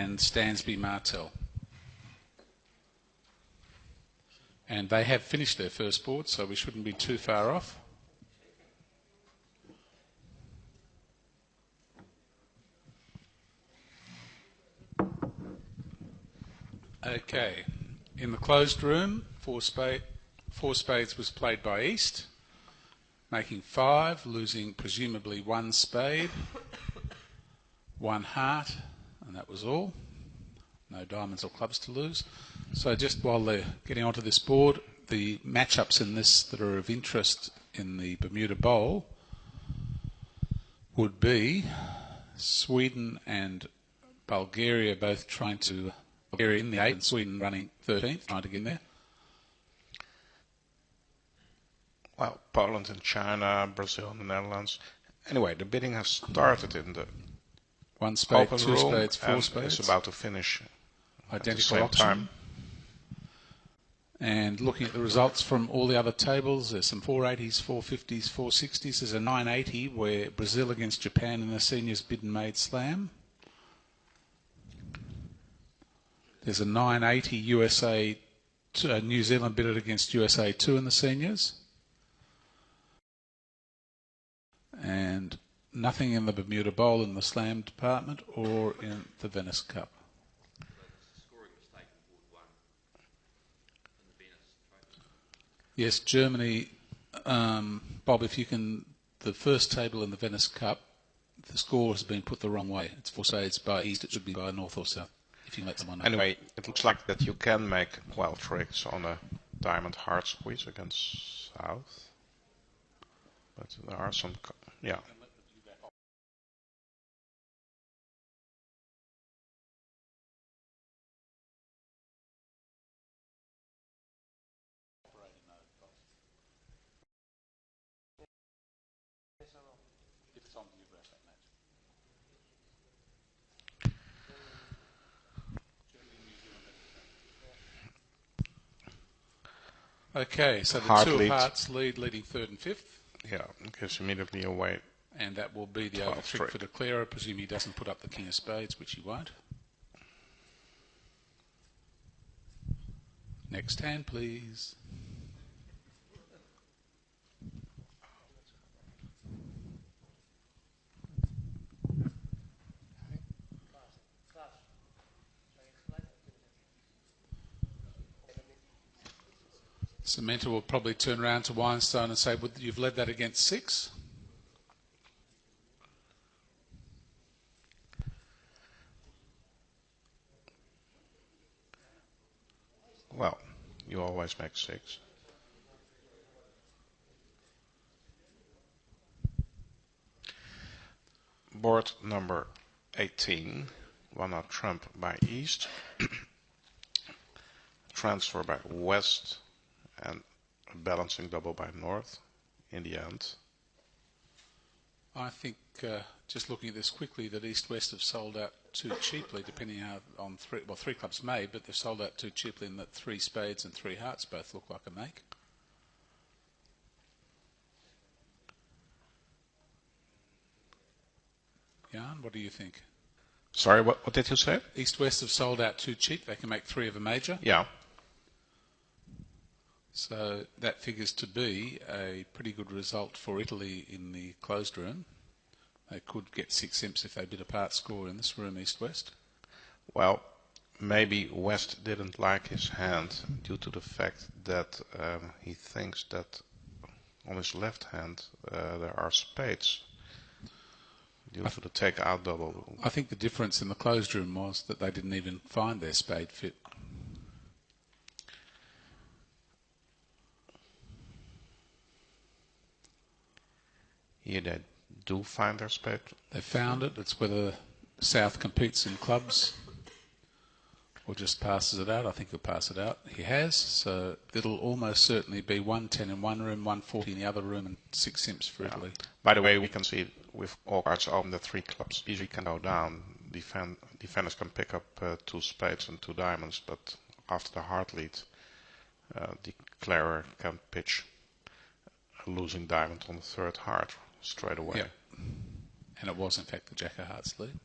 and Stansby Martel. And they have finished their first board, so we shouldn't be too far off. Okay, in the closed room, four spades was played by East, making 5, losing presumably 1 spade, 1 heart, and that was all. No diamonds or clubs to lose. So just while they're getting onto this board, the matchups in this that are of interest in the Bermuda Bowl would be Sweden and Bulgaria both trying to... Bulgaria in the 8th and Sweden running 13th, trying to get in there. Well, Poland and China, Brazil and the Netherlands. Anyway, the bidding has started in the 1 spade, open 2 room spades, 4 and spades. It's about to finish Identical at the same option. time. And looking at the results from all the other tables, there's some 480s, 450s, 460s. There's a 980 where Brazil against Japan in the seniors bid and made slam. There's a 980 USA, New Zealand bidded against USA 2 in the seniors. And nothing in the Bermuda Bowl in the slam department or in the Venice Cup. Yes, Germany, Bob, if you can, the first table in the Venice Cup, the score has been put the wrong way. It's 4 spades by East, it should be by North or South, if you can let someone know. Anyway, it looks like that you can make 12 tricks on a diamond hard squeeze against South. But there are some, yeah. Okay, so the Heart 2 of leads. hearts leading 3rd and 5th. Yeah, gives immediately away. And that will be the 12 over trick trick. for the clearer. I presume he doesn't put up the king of spades, which he won't. Next hand, please. Sementa will probably turn around to Weinstein and say, well, you've led that against 6. Well, you always make 6. Board number 18, 1-out trump by East, transfer by West, and a balancing double by North in the end. I think, just looking at this quickly, that East-West have sold out too cheaply, depending on 3 clubs made, but they've sold out too cheaply in that 3 spades and 3 hearts both look like a make. Jan, what do you think? Sorry, what did you say? East-West have sold out too cheap. They can make 3 of a major. Yeah. So that figures to be a pretty good result for Italy in the closed room. They could get 6 imps if they bid a part score in this room, East-West. Well, maybe West didn't like his hand due to the fact that he thinks that on his left hand there are spades due to the take-out double. I think the difference in the closed room was that they didn't even find their spade fit. Here they do find their spade. They found it. It's whether South competes in clubs or just passes it out. I think he'll pass it out. He has, so it'll almost certainly be 110 in one room, 140 in the other room, and 6 imps for Italy. By the way, we can see with all cards open, the 3 clubs easily can go down. Defenders can pick up 2 spades and 2 diamonds, but after the hard lead, the declarer can pitch a losing diamond on the 3rd heart straight away. Yeah. And it was, in fact, the Jack of Hearts lead.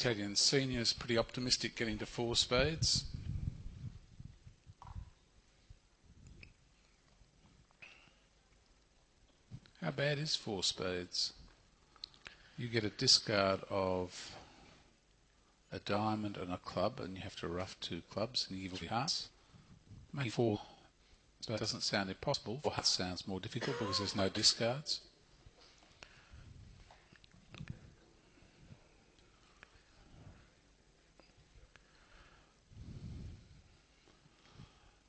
Italian seniors pretty optimistic getting to 4 spades. How bad is 4 spades? You get a discard of a diamond and a club, and you have to rough 2 clubs, and you give 3 hearts. Making 4 spades doesn't sound impossible. 4 hearts sounds more difficult because there's no discards.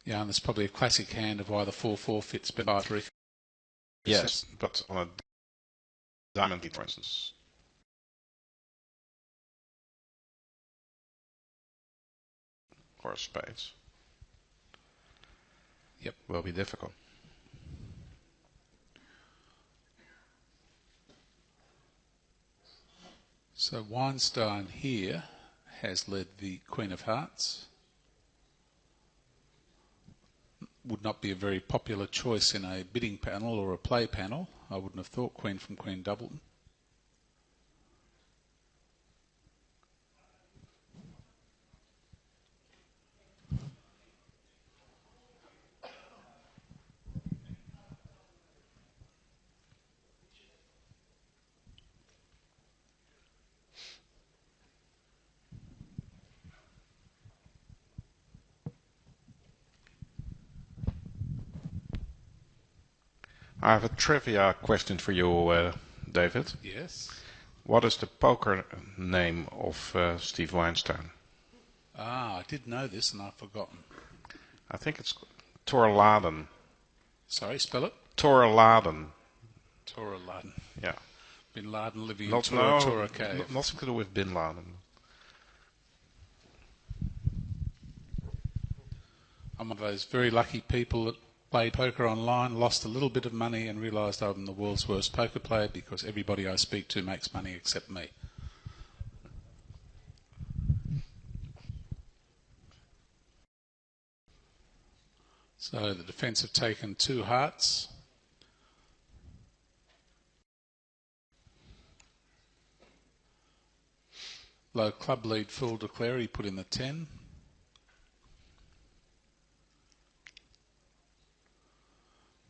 Yeah, and there's probably a classic hand of why the 4-4 fits better by 3. Yes, but on a diamond, for instance. Or spades. Yep. Will be difficult. So Weinstein here has led the Queen of Hearts. Would not be a very popular choice in a bidding panel or a play panel. I wouldn't have thought Queen from Queen Doubleton. I have a trivia question for you, David. Yes. What is the poker name of Steve Weinstein? Ah, I did know this and I've forgotten. I think it's Torladen. Sorry, spell it. Torladen. Tora Laden. Yeah. Bin Laden living in Not, Tora no, Tora Cave. nothing to do with Bin Laden. I'm one of those very lucky people that played poker online, lost a little bit of money and realised I'm the world's worst poker player because everybody I speak to makes money except me. So the defence have taken 2 hearts. Low club lead full declare, he put in the 10.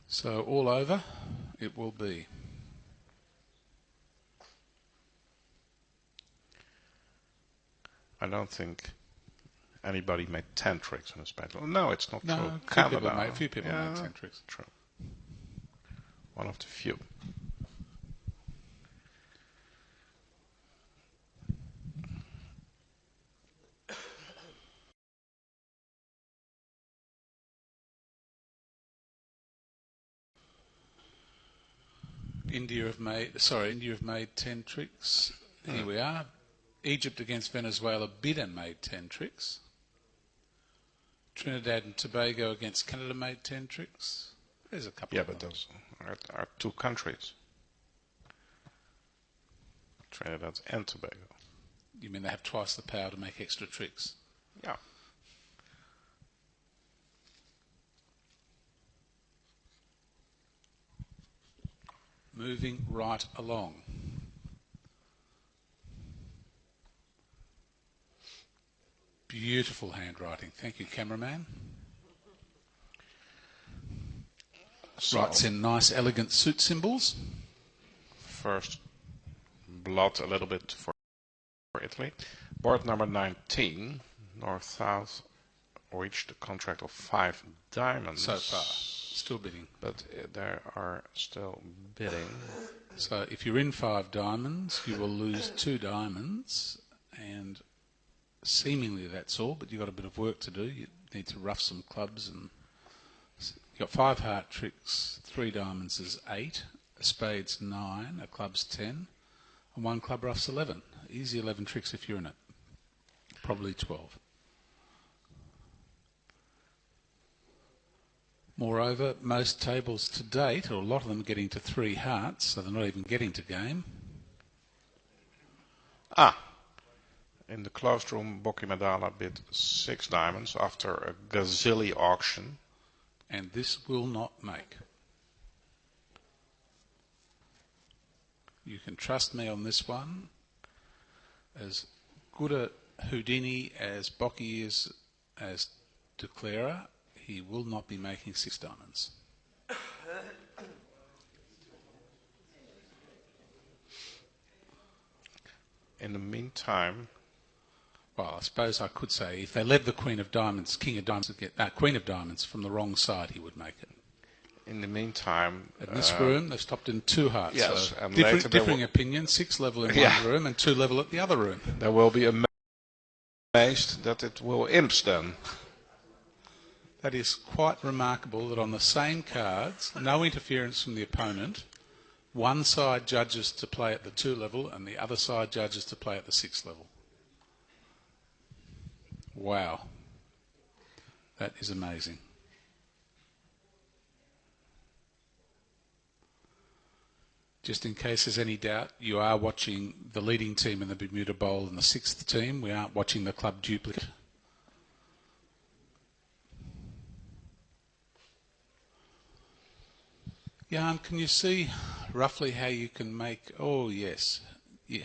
So all over it will be. I don't think anybody made 10 tricks in a spade. No, it's not true. No, Canada. a few people made 10 tricks. True. One of the few. India have made 10 tricks. Here we are. Egypt against Venezuela bid and made 10 tricks. Trinidad and Tobago against Canada made 10 tricks. There's a couple of them. Yeah, but those are 2 countries. Trinidad and Tobago. You mean they have twice the power to make extra tricks? Yeah. Moving right along. Beautiful handwriting. Thank you, cameraman. So Writes in nice, elegant suit symbols. first blood a little bit for Italy. Board number 19, North-South, reached a contract of 5 diamonds. So far. Still bidding. But there are still bidding. So if you're in 5 diamonds, you will lose 2 diamonds, and seemingly that's all, but you've got a bit of work to do. You need to rough some clubs, and you've got 5 heart tricks, 3 diamonds is 8, a spade's 9, a club's 10, and 1 club rough's 11. Easy 11 tricks if you're in it. Probably 12. Moreover, most tables to date, or a lot of them, are getting to 3 hearts, so they're not even getting to game. In the closed room, Bocchi Madala bid 6 diamonds after a gazilli auction. And this will not make. You can trust me on this one. As good a Houdini as Bocchi is as declarer, he will not be making 6 diamonds. In the meantime, well, I suppose I could say if they led the Queen of Diamonds, King of Diamonds, Queen of Diamonds from the wrong side, he would make it. in the meantime, In this room, they've stopped in 2 hearts. Yes, so and differing opinion, 6 level in one room and 2 level at the other room. There will be amazed that it will imps then. That is quite remarkable that on the same cards, no interference from the opponent, one side judges to play at the 2 level and the other side judges to play at the 6 level. Wow. That is amazing. Just in case there's any doubt, you are watching the leading team in the Bermuda Bowl and the 6th team. We aren't watching the club duplicate. Jan, can you see roughly how you can make, oh yes,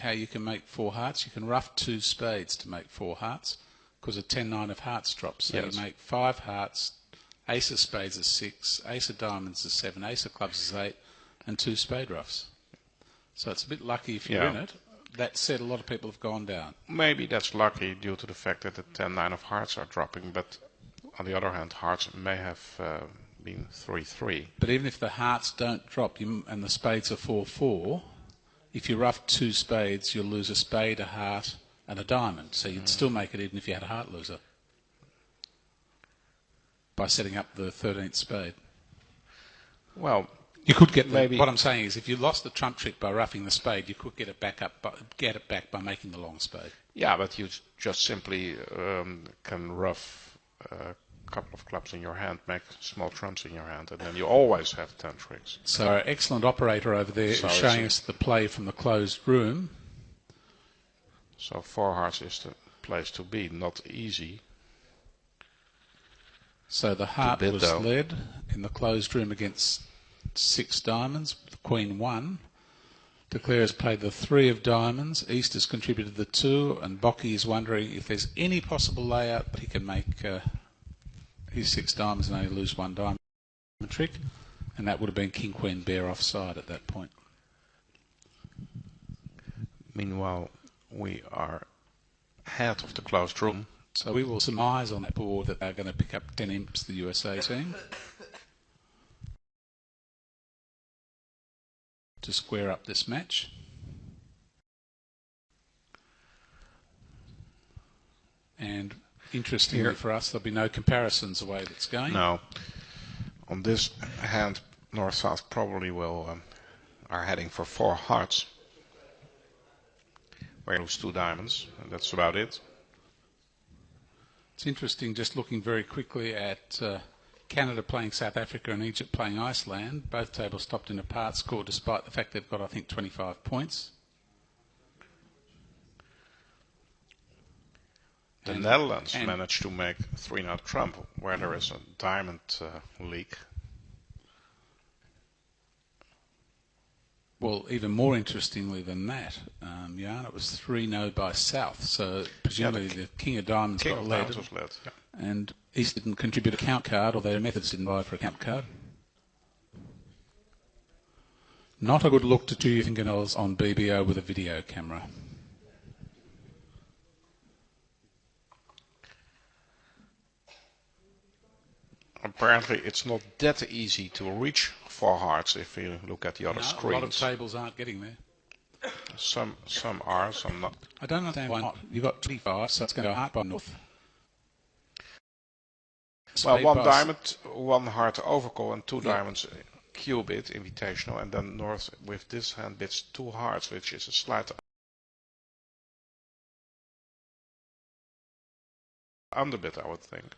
how you can make 4 hearts? You can rough 2 spades to make 4 hearts because a 10-9 of hearts drops. So yes. You make 5 hearts, ace of spades is 6, ace of diamonds is 7, ace of clubs is 8, and 2 spade roughs. So it's a bit lucky if you're in it. That said, a lot of people have gone down. Maybe that's lucky due to the fact that the 10-9 of hearts are dropping, but on the other hand, hearts may have been 3-3. But even if the hearts don't drop and the spades are 4-4, if you rough 2 spades, you'll lose a spade, a heart, and a diamond. So you'd still make it even if you had a heart loser by setting up the 13th spade. Well, you could get maybe. What I'm saying is, if you lost the trump trick by roughing the spade, you could get it back by making the long spade. Yeah, but you just simply can rough a couple of clubs in your hand, make small trumps in your hand, and then you always have 10 tricks. So our excellent operator over there is showing us the play from the closed room. So 4 hearts is the place to be, not easy. So the heart was led in the closed room against 6 diamonds. The Queen won. Declare has played the 3 of diamonds. East has contributed the 2, and Bocchi is wondering if there's any possible layout that he can make his 6 diamonds and only lose 1 diamond trick, and that would have been King Queen Bear offside at that point. Meanwhile, we are ahead of the closed room. So we will surmise on that board that they're going to pick up 10 imps, the USA team, to square up this match. And interestingly for us, there'll be no comparisons the way that's going. No. On this hand, North-South probably are heading for 4 hearts. We lose 2 diamonds, and that's about it. It's interesting, just looking very quickly at Canada playing South Africa and Egypt playing Iceland. Both tables stopped in a part score despite the fact they've got, I think, 25 points. The Netherlands managed to make 3-0 trump, where there is a diamond leak. Well, even more interestingly than that, Jan, it was 3-0 by South. So presumably the King of Diamonds got led. Was led. Yeah. And East didn't contribute a count card, or their methods didn't buy for a count card. Not a good look to 2 fingernails on BBO with a video camera. Apparently it's not that easy to reach 4 hearts if you look at the other screens. A lot of tables aren't getting there. Some are, some not. I don't understand why not. You've got 25, so it's going to go heart by North. Well, 1 diamond, 1 heart overcall, and 2 diamonds Q-bid, invitational, and then North with this hand bids 2 hearts, which is a slight underbid, I would think.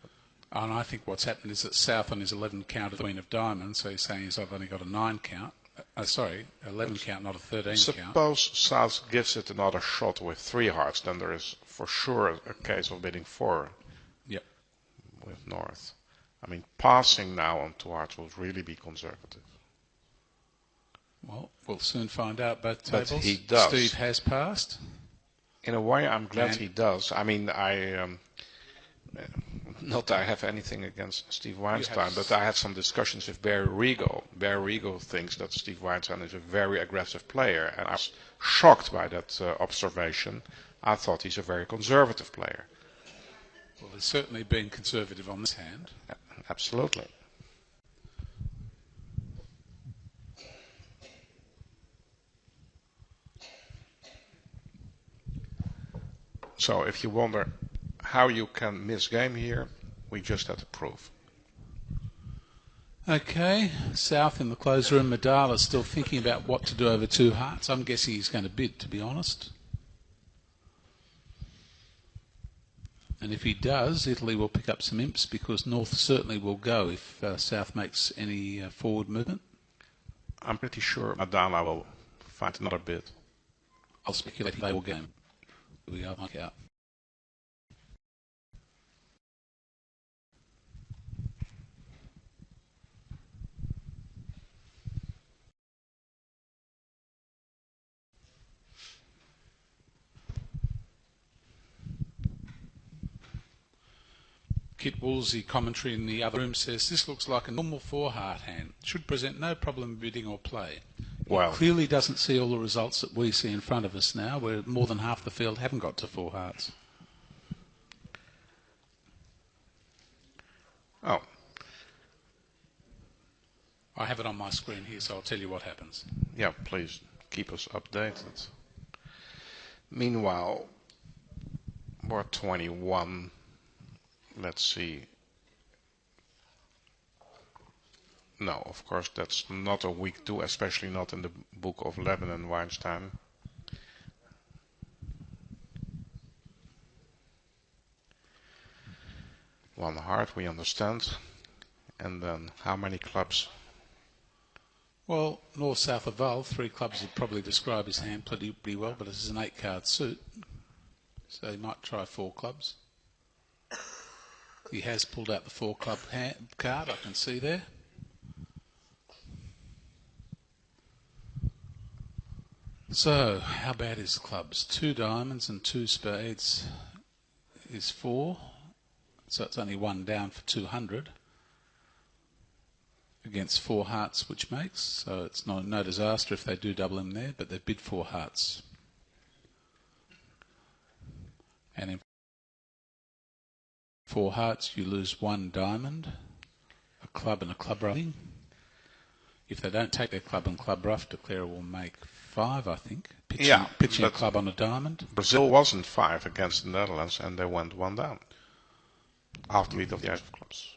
And I think what's happened is that South on his 11 count of Queen of Diamonds, so he's saying I've only got a 9 count. 11 count, not a 13 count. Suppose South gives it another shot with 3 hearts, then there is for sure a case of bidding 4. Yep. With North. I mean, passing now on 2 hearts would really be conservative. Well, we'll soon find out both tables. But he does. Steve has passed. In a way, I'm glad And he does. I mean, not that I have anything against Steve Weinstein, but I had some discussions with Barry Regal. Barry Regal thinks that Steve Weinstein is a very aggressive player, and I was shocked by that observation. I thought he's a very conservative player. well, he's certainly been conservative on this hand. Absolutely. So if you wonder how you can miss game here, we just had to prove. Okay, south in the closed room, Madala still thinking about what to do over 2 hearts. I'm guessing he's going to bid, to be honest. And if he does, Italy will pick up some imps because North certainly will go if South makes any forward movement. I'm pretty sure Madala will find another bid. I'll speculate they will game. We are knock out. Kit Woolsey commentary in the other room says this looks like a normal 4-heart hand. Should present no problem bidding or play. Well, It clearly doesn't see all the results that we see in front of us now, where more than half the field haven't got to 4 hearts. Oh. I have it on my screen here, so I'll tell you what happens. Yeah, please keep us updated. Meanwhile, board 21, let's see. No, of course, that's not a weak 2, especially not in the book of Levin and Weinstein. One heart, we understand. And then how many clubs? Well, north-south of Val, 3 clubs would probably describe his hand pretty well, but this is an 8-card suit, so he might try 4 clubs. He has pulled out the 4-club card, I can see there. So, how bad is the clubs? 2 diamonds and 2 spades is 4, so it's only 1 down for 200. Against 4 hearts, which makes, so it's no disaster if they do double him there, but they bid 4 hearts. And in 4 hearts, you lose 1 diamond, a club and a club ruffing. If they don't take their club and club rough, declarer will make 5, I think. Pitching a club on a diamond. Brazil wasn't 5 against the Netherlands, and they went 1 down after lead of the ace of clubs.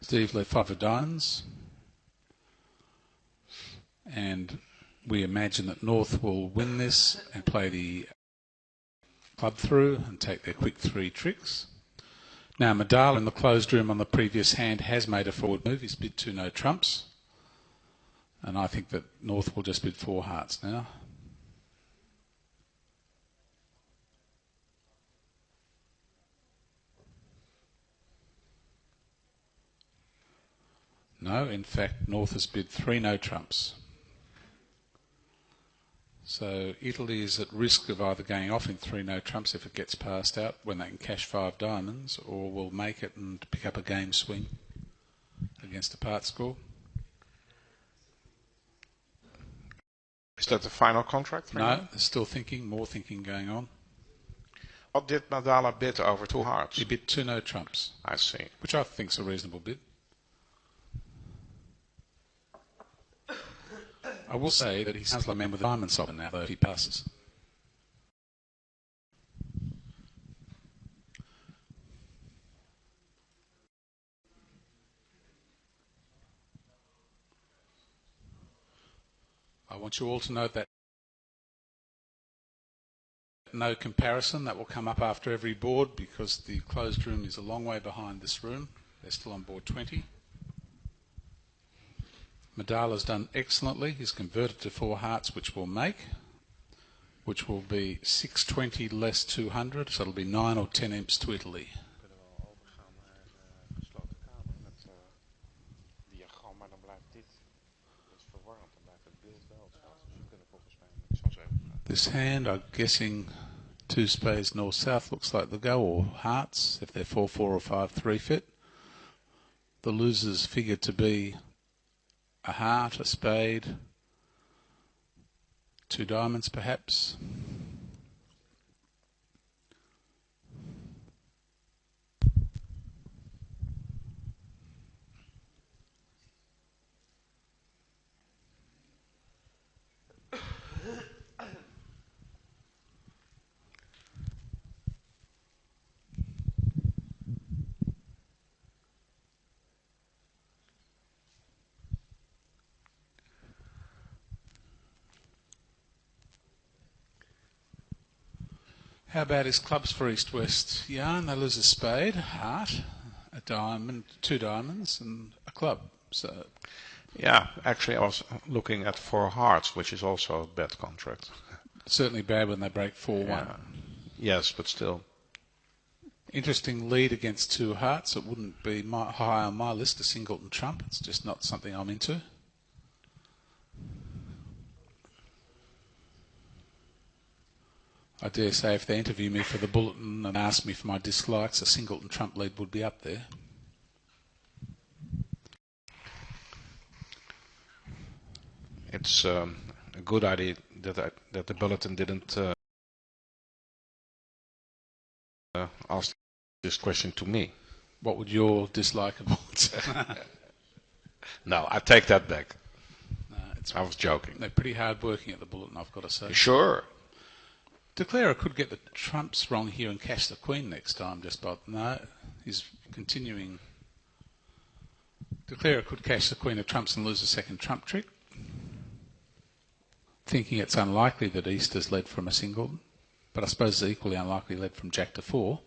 Steve left 5 of diamonds, and we imagine that North will win this and play the club through and take their quick 3 tricks. Now Madala in the closed room on the previous hand has made a forward move. He's bid 2 no trumps, and I think that North will just bid 4 hearts now. No, in fact, North has bid 3 no trumps. So Italy is at risk of either going off in 3 no trumps if it gets passed out when they can cash 5 diamonds, or will make it and pick up a game swing against a part score. Is that the final contract? No, there's still more thinking going on. What did Madala bid over 2 hearts? He bid 2 no trumps. I see. Which I think is a reasonable bid. I will say that he sounds like a man with a diamond sovereign now, though, if he passes. I want you all to note that no comparison. That will come up after every board because the closed room is a long way behind this room. They're still on board 20. Madala's done excellently. He's converted to 4 hearts, which will make, which will be 620 less 200, so it'll be 9 or 10 imps to Italy. This hand, I'm guessing 2 spades north-south looks like the go, or hearts, if they're 4-4 or 5-3 fit. The losers figure to be a heart, a spade, 2 diamonds perhaps. How about his clubs for east-west yarn? They lose a spade, heart, a diamond, 2 diamonds, and a club. So, Yeah, actually I was looking at 4 hearts, which is also a bad contract. certainly bad when they break 4-1. Yeah. Yes, but still. Interesting lead against 2 hearts. It wouldn't be high on my list, a singleton trump. It's just not something I'm into. I dare say if they interview me for the bulletin and ask me for my dislikes, a singleton trump lead would be up there. It's a good idea that the bulletin didn't ask this question to me. What would your dislike of bulletins? No, I take that back. No, I was joking. they're pretty hard working at the bulletin, I've got to say. Sure. Declarer could get the trumps wrong here and cash the queen next time. No, he's continuing. Declarer could cash the queen of trumps and lose a second trump trick, thinking it's unlikely that East has led from a singleton, but I suppose it's equally unlikely led from Jack to 4.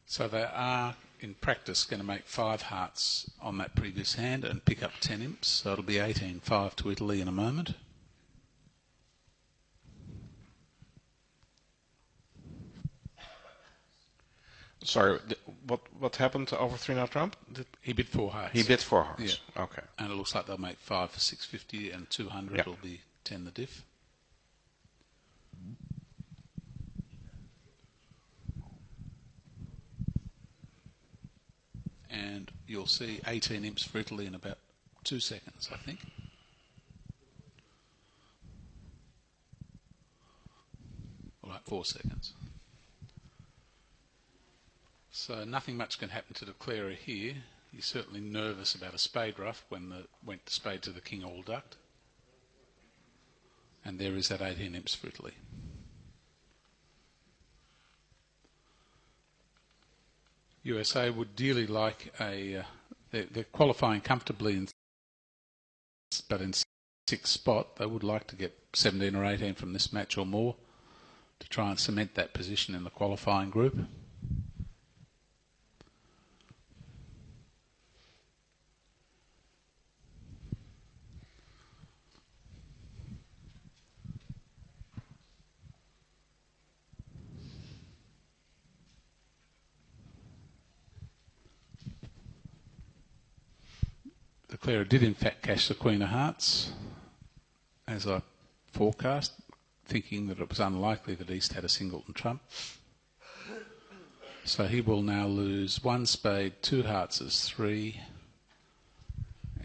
So they are, in practice, going to make 5 hearts on that previous hand and pick up 10 imps. So it'll be 18-5 to Italy in a moment. Sorry, what happened to over 3-0 trump? He bid 4 hearts. He bid 4 hearts. Yeah. Okay. And it looks like they'll make 5 for 650 and 200 Yeah. will be 10 the diff. And you'll see 18 imps for Italy in about 2 seconds, I think. Or like 4 seconds. So nothing much can happen to Declarer here. He's certainly nervous about a spade ruff when went to spade to the king all ducked. And there is that 18 imps for Italy. USA would dearly like a... they're qualifying comfortably, but in 6th spot. They would like to get 17 or 18 from this match or more to try and cement that position in the qualifying group. Declarer did in fact cash the Queen of Hearts, as I forecast, thinking that it was unlikely that East had a singleton trump. So he will now lose 1 spade, 2 hearts as 3,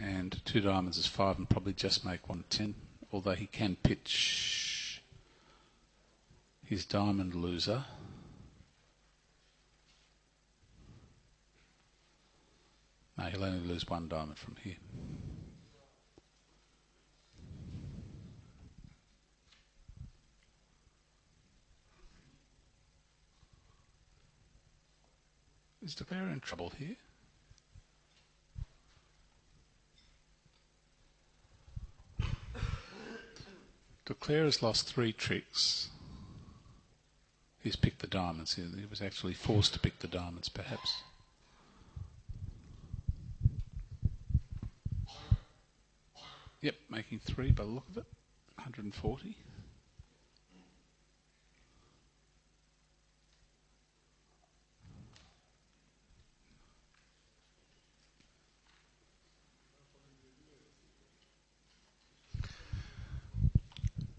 and 2 diamonds as 5, and probably just make 110, although he can pitch his diamond loser. No, he'll only lose 1 diamond from here. Is Declarer in trouble here? Declarer's lost 3 tricks. He's picked the diamonds. He was actually forced to pick the diamonds, perhaps. Yep, making 3 by the look of it. 140.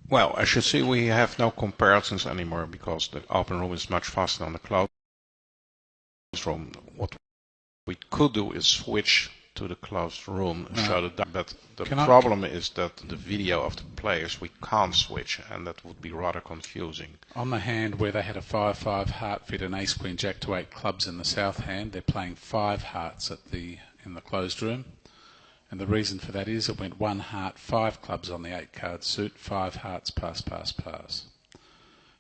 Well, as you see, we have no comparisons anymore because the open room is much faster than the closed room. What we could do is switch to the closed room, but the problem is that the video of the players we can't switch, and that would be rather confusing. On the hand where they had a 5-5 heart fit and ace queen jack to 8 clubs in the south hand, they're playing 5 hearts in the closed room. And the reason for that is it went 1 heart, 5 clubs on the 8 card suit, 5 hearts, pass, pass, pass.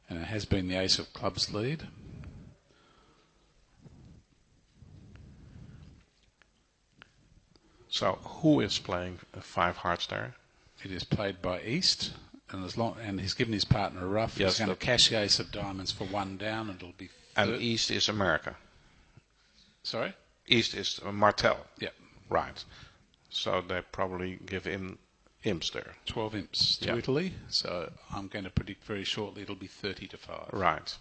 And it has been the ace of clubs lead. So who is playing 5 hearts there? It is played by East, and he's given his partner a rough. Yes, he's going to cash the ace of diamonds for 1 down, and it'll be. And East is America. Sorry? East is Martel. Yep. Right. So they probably give him imps there. 12 imps to Italy. So I'm going to predict very shortly it'll be 30-5. Right.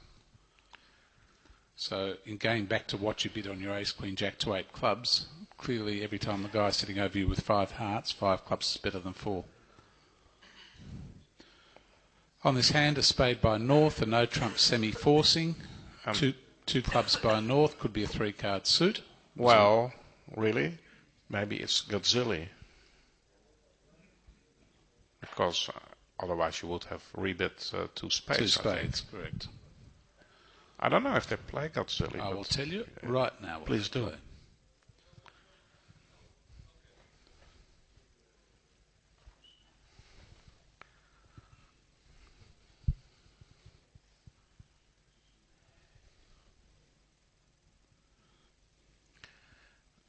So in going back to what you bid on your ace, queen, jack to 8 clubs, clearly every time the guy's sitting over you with 5 hearts, 5 clubs is better than 4. On this hand, a spade by North, a no trump semi-forcing. 2 clubs by North could be a 3-card suit. Well, really? Maybe it's Godzilla. Because otherwise you would have rebid 2 spades. 2 spades, correct. I don't know if they play Godzilla. I will tell you right now. Please do.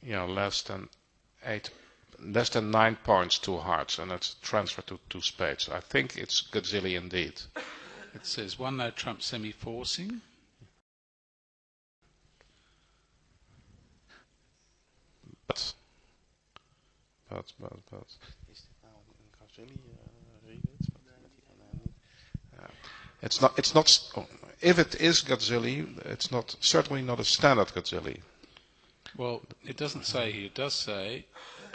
Yeah, less than 9 points, 2 hearts, and it's transferred to 2 spades. I think it's Godzilla indeed. It says 1 no trump semi-forcing. But. Is dit nou een Godzilla It's not. If it is Godzilla, it's certainly not a standard Godzilla. Well, it doesn't say here. It does say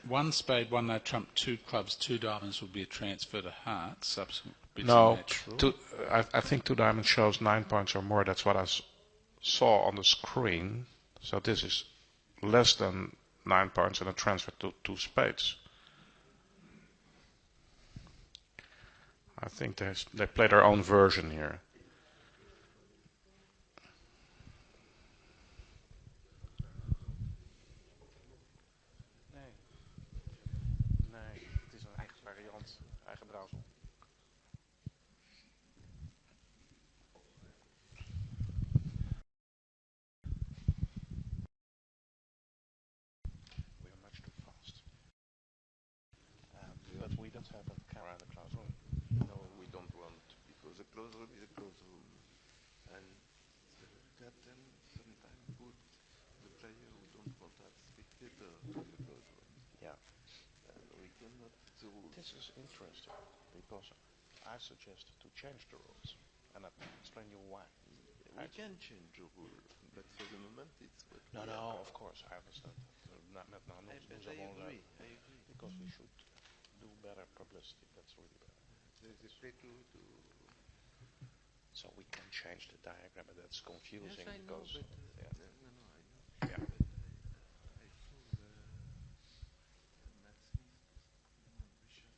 1 spade, 1 no trump, 2 clubs, 2 diamonds would be a transfer to hearts. Subsequent bids no, natural. I think 2 diamonds shows 9 points or more. That's what I saw on the screen. So this is less than 9 points and a transfer to 2 spades. I think they play their own version here. Nee, het is een eigen variant, eigen brouwsel. We are much too fast. But we don't have a camera in the closed room. No, we don't want, because the closed room is a closed room. And the captain sometimes put the player who don't want that spectator in the closed room. Yeah. And we cannot do. This is interesting, because I suggested to change the rules, and I'll explain you why. We can change the rule, but for the moment it's what No, of course, I understand. I agree. Because we should do better publicity, that's really better. So we can change the diagram, but that's confusing. Yes, I know, because, but, yeah. no, I know. Yeah. I saw the Maximus Richard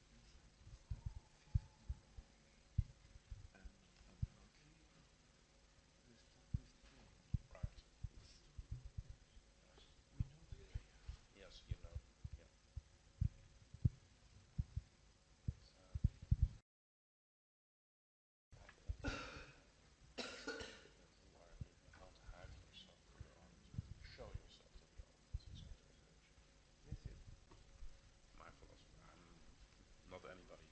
and apparently they start with 10. Right. We know the player. Yes, you know. Yeah. Show yourself to the audience. Yes, yes. My philosophy. I'm not anybody.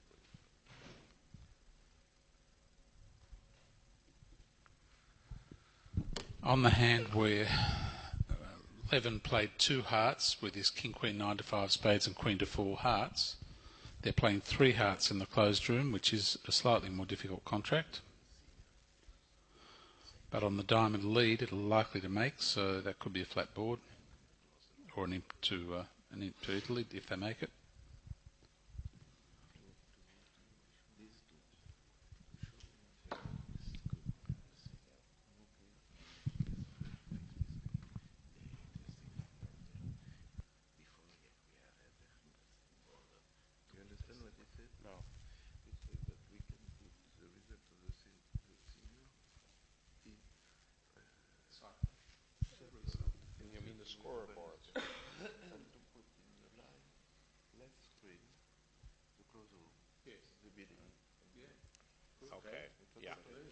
On the hand where Levin played 2 hearts with his king, queen, 9 to 5 spades and queen to 4 hearts, They're playing 3 hearts in the closed room, which is a slightly more difficult contract. But on the diamond lead, it'll likely to make, so that could be a flat board, or an imp to Italy if they make it. You mean the scoreboard? And to put in the line left screen the close room. Yes. The bidding. Yeah. Okay.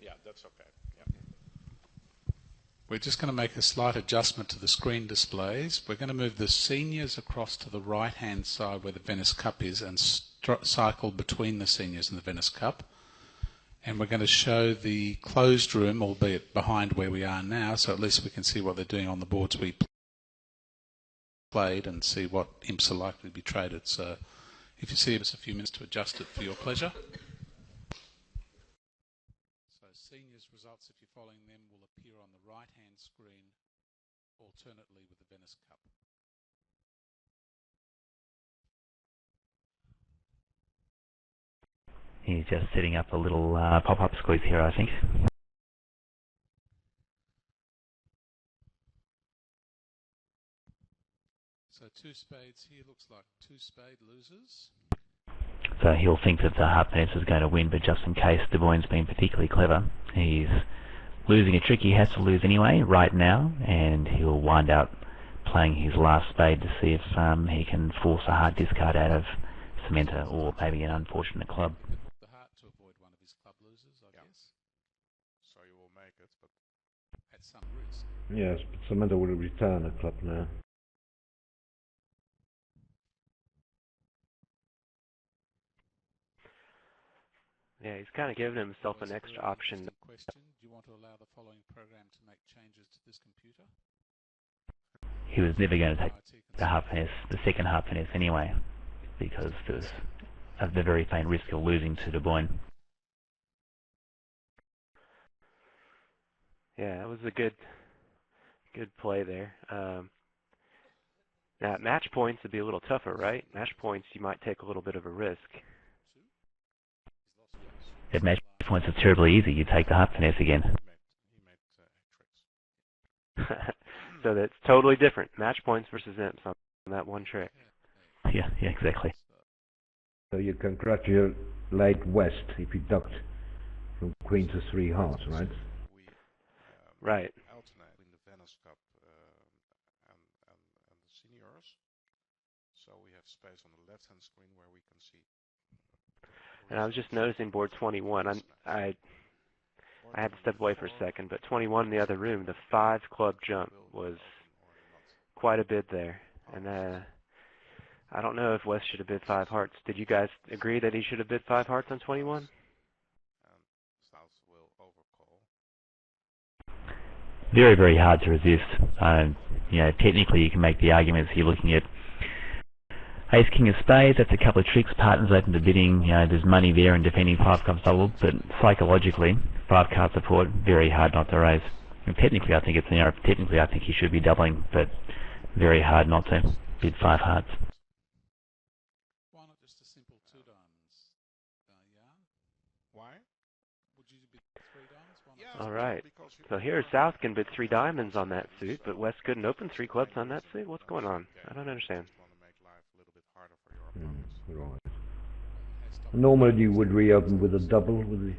Yeah, that's okay. Yeah. We're just going to make a slight adjustment to the screen displays. We're going to move the seniors across to the right-hand side where the Venice Cup is and cycle between the seniors and the Venice Cup. And we're going to show the closed room, albeit behind where we are now, so at least we can see what they're doing on the boards we played and see what imps are likely to be traded. So if you see us a few minutes to adjust it for your pleasure. So seniors results, if you're following them, will appear on the right-hand screen alternately with the Venice Cup. He's just setting up a little pop-up squeeze here, I think. So 2 spades here looks like 2 spade losers. So he'll think that the heart finesse is going to win, but just in case Duboin's been particularly clever, he's losing a trick he has to lose anyway right now, and he'll wind up playing his last spade to see if he can force a hard discard out of Sementa or maybe an unfortunate club. The heart to avoid one of his club losers, I guess. So you will make it, but At some risk. Yes, but Sementa will return a club now. Yeah, he's kind of giving himself an extra option. Question: do you want to allow the following program to make changes to this computer? He was never going to take the heart finesse, the second heart finesse anyway, because there was a very faint risk of losing to Duboin. Yeah, it was a good play there. Now, at match points, it'd be a little tougher, right? Match points, you might take a little bit of a risk. At match points, it's terribly easy. You take the heart finesse again. he made tricks. So that's totally different. Match points versus imps on that one trick. Yeah, exactly. So you congratulate West if he ducked from Queen to 3 hearts, right? We Right. alternate in the Venice Cup and the seniors. So we have space on the left-hand screen where we can see. And I was just noticing board 21. I had to step away for a second, but 21 in the other room, the 5 club jump was quite a bid there. And I don't know if West should have bid 5 hearts. Did you guys agree that he should have bid 5 hearts on 21? And South will overcall. Very, very hard to resist. Technically you can make the argument if you're looking at Ace King of Spades, that's a couple of tricks, partners open to bidding, there's money there and defending 5 clubs double, but psychologically, 5 card support, very hard not to raise. And technically I think it's technically I think he should be doubling, but very hard not to bid 5 hearts. Why not just a simple 2 diamonds? Yarn? Why? Would you bid 3 diamonds? Why not? Yeah. All right. Because you So here South can bid 3 diamonds on that suit, but West couldn't open 3 clubs on that suit? What's going on? I don't understand. want to make life a little bit harder for your opponents. Right. Normally you would reopen with a double with the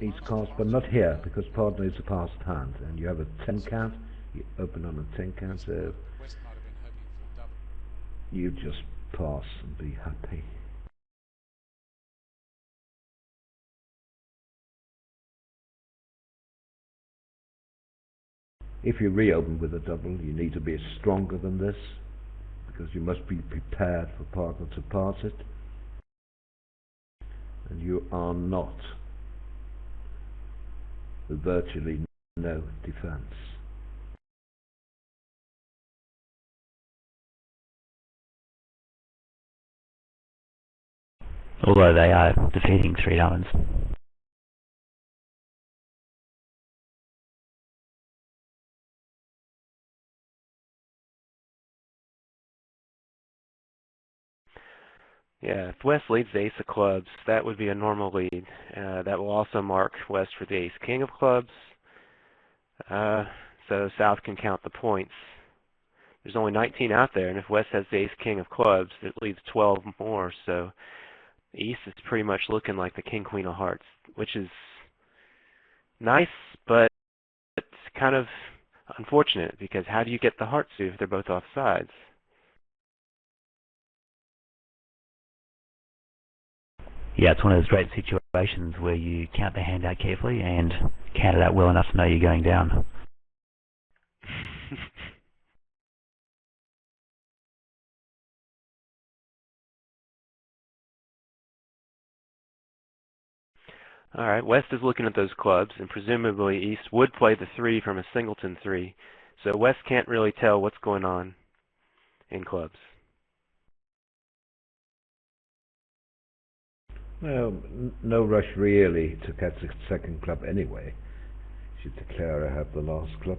each cast, but not here because partner is a passed hand, and you have a 10 count. You open on a 10 count, so West might have been hoping for double. you just pass and be happy. If you reopen with a double, you need to be stronger than this, because you must be prepared for partner to pass it, and you are not, with virtually no defense. although they are defeating 3 diamonds. Yeah, if West leads the ace of clubs, that would be a normal lead. That will also mark West for the ace king of clubs, so South can count the points. There's only 19 out there, and if West has the ace king of clubs, it leaves 12 more, so East is pretty much looking like the king queen of hearts, which is nice, but it's kind of unfortunate, because how do you get the heart suit if they're both off sides? Yeah, it's one of those great situations where you count the hand out carefully and count it out well enough to know you're going down. All right, West is looking at those clubs, and presumably East would play the 3 from a singleton 3, so West can't really tell what's going on in clubs. Well, no rush really to catch the second club anyway. Should declare I have the last club.